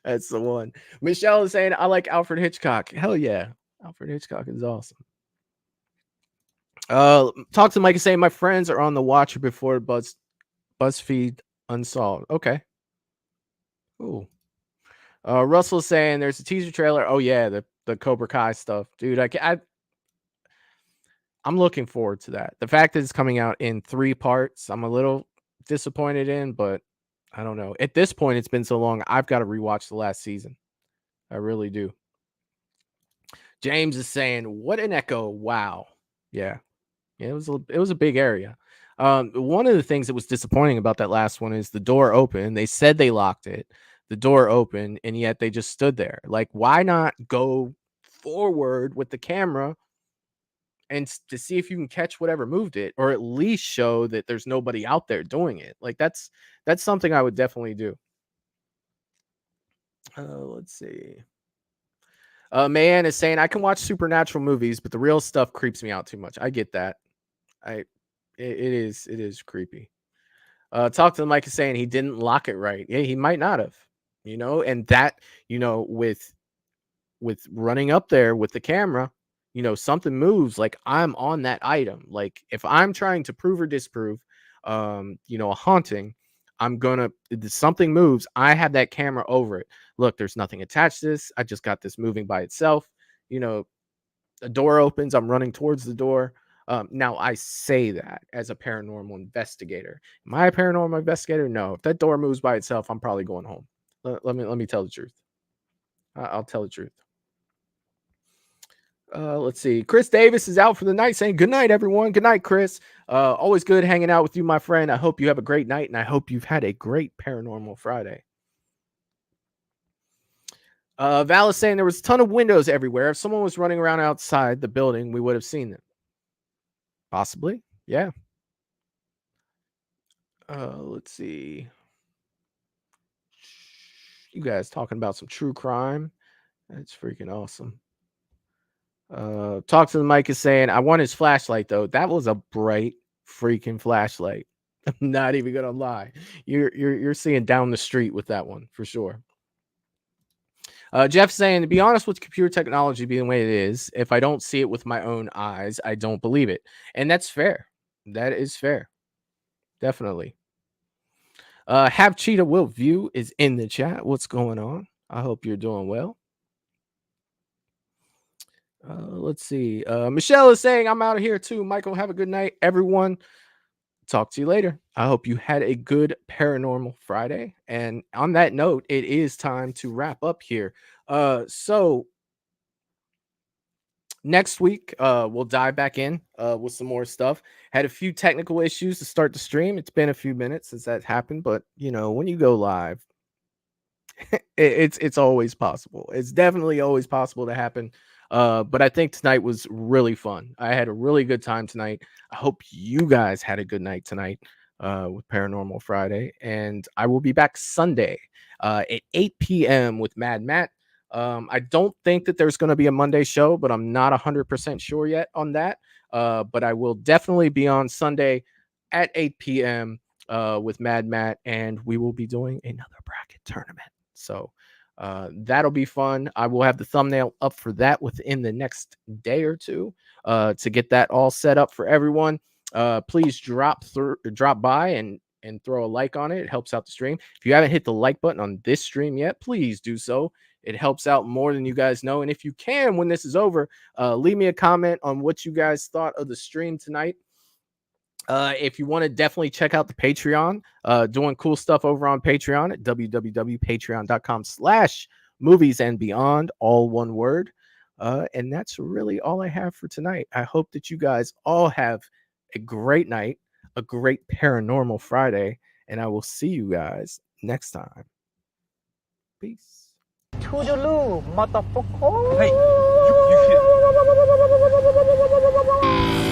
That's the one. Michelle is saying, I like Alfred Hitchcock. Hell yeah. Alfred Hitchcock is awesome. Talk to Mike and saying, my friends are on the Watcher before BuzzFeed Unsolved. Okay. Cool. Russell is saying there's a teaser trailer. Oh yeah, the Cobra Kai stuff. Dude, I'm looking forward to that. The fact that it's coming out in 3 parts, I'm a little disappointed in, but I don't know. At this point, it's been so long, I've got to rewatch the last season. I really do. James is saying, what an echo. Wow. Yeah. It was a big area. One of the things that was disappointing about that last one is the door opened. They said they locked it. The door opened, and yet they just stood there. Like, why not go forward with the camera and to see if you can catch whatever moved it, or at least show that there's nobody out there doing it? Like, that's something I would definitely do. Let's see. Mayan is saying, I can watch supernatural movies, but the real stuff creeps me out too much. I get that. It is creepy. Talk to the mic is saying he didn't lock it right. Yeah, he might not have, and that, with running up there with the camera, something moves, like I'm on that item. Like if I'm trying to prove or disprove, a haunting, something moves, I have that camera over it. Look, there's nothing attached to this. I just got this moving by itself. A door opens, I'm running towards the door. Now, I say that as a paranormal investigator. Am I a paranormal investigator? No. If that door moves by itself, I'm probably going home. Let me tell the truth. I'll tell the truth. Let's see. Chris Davis is out for the night, saying good night, everyone. Good night, Chris. Always good hanging out with you, my friend. I hope you have a great night, and I hope you've had a great Paranormal Friday. Val is saying there was a ton of windows everywhere. If someone was running around outside the building, we would have seen them. Possibly, yeah. Let's see. You guys talking about some true crime? That's freaking awesome. Talk to the mic is saying, I want his flashlight though. That was a bright freaking flashlight. I'm not even gonna lie. You're seeing down the street with that one for sure. Jeff saying, to be honest with computer technology being the way it is, if I don't see it with my own eyes, I don't believe it. And that's fair. That is fair. Definitely. Have Cheetah Will View is in the chat. What's going on? I hope you're doing well. Let's see. Michelle is saying, I'm out of here too. Michael, have a good night. Everyone, talk to you later. I hope you had a good Paranormal Friday. And on that note, it is time to wrap up here. So next week, we'll dive back in with some more stuff. Had a few technical issues to start the stream. It's been a few minutes since that happened, but you know, when you go live, it's always possible. It's definitely always possible to happen. But I think tonight was really fun. I had a really good time tonight. I hope you guys had a good night tonight with Paranormal Friday. And I will be back Sunday at 8 p.m. with Mad Matt. I don't think that there's going to be a Monday show, but I'm not 100% sure yet on that. But I will definitely be on Sunday at 8 p.m. With Mad Matt, and we will be doing another bracket tournament. So that'll be fun. I will have the thumbnail up for that within the next day or two to get that all set up for everyone. Please drop by and throw a like on it. It helps out the stream. If you haven't hit the like button on this stream yet, please do so. It helps out more than you guys know. And if you can, when this is over, leave me a comment on what you guys thought of the stream tonight. If you want to definitely check out the Patreon, doing cool stuff over on Patreon at www.patreon.com/moviesandbeyond, all one word. And that's really all I have for tonight. I hope that you guys all have a great night, a great Paranormal Friday, and I will see you guys next time. Peace. Toodaloo, motherfucker. Hey, you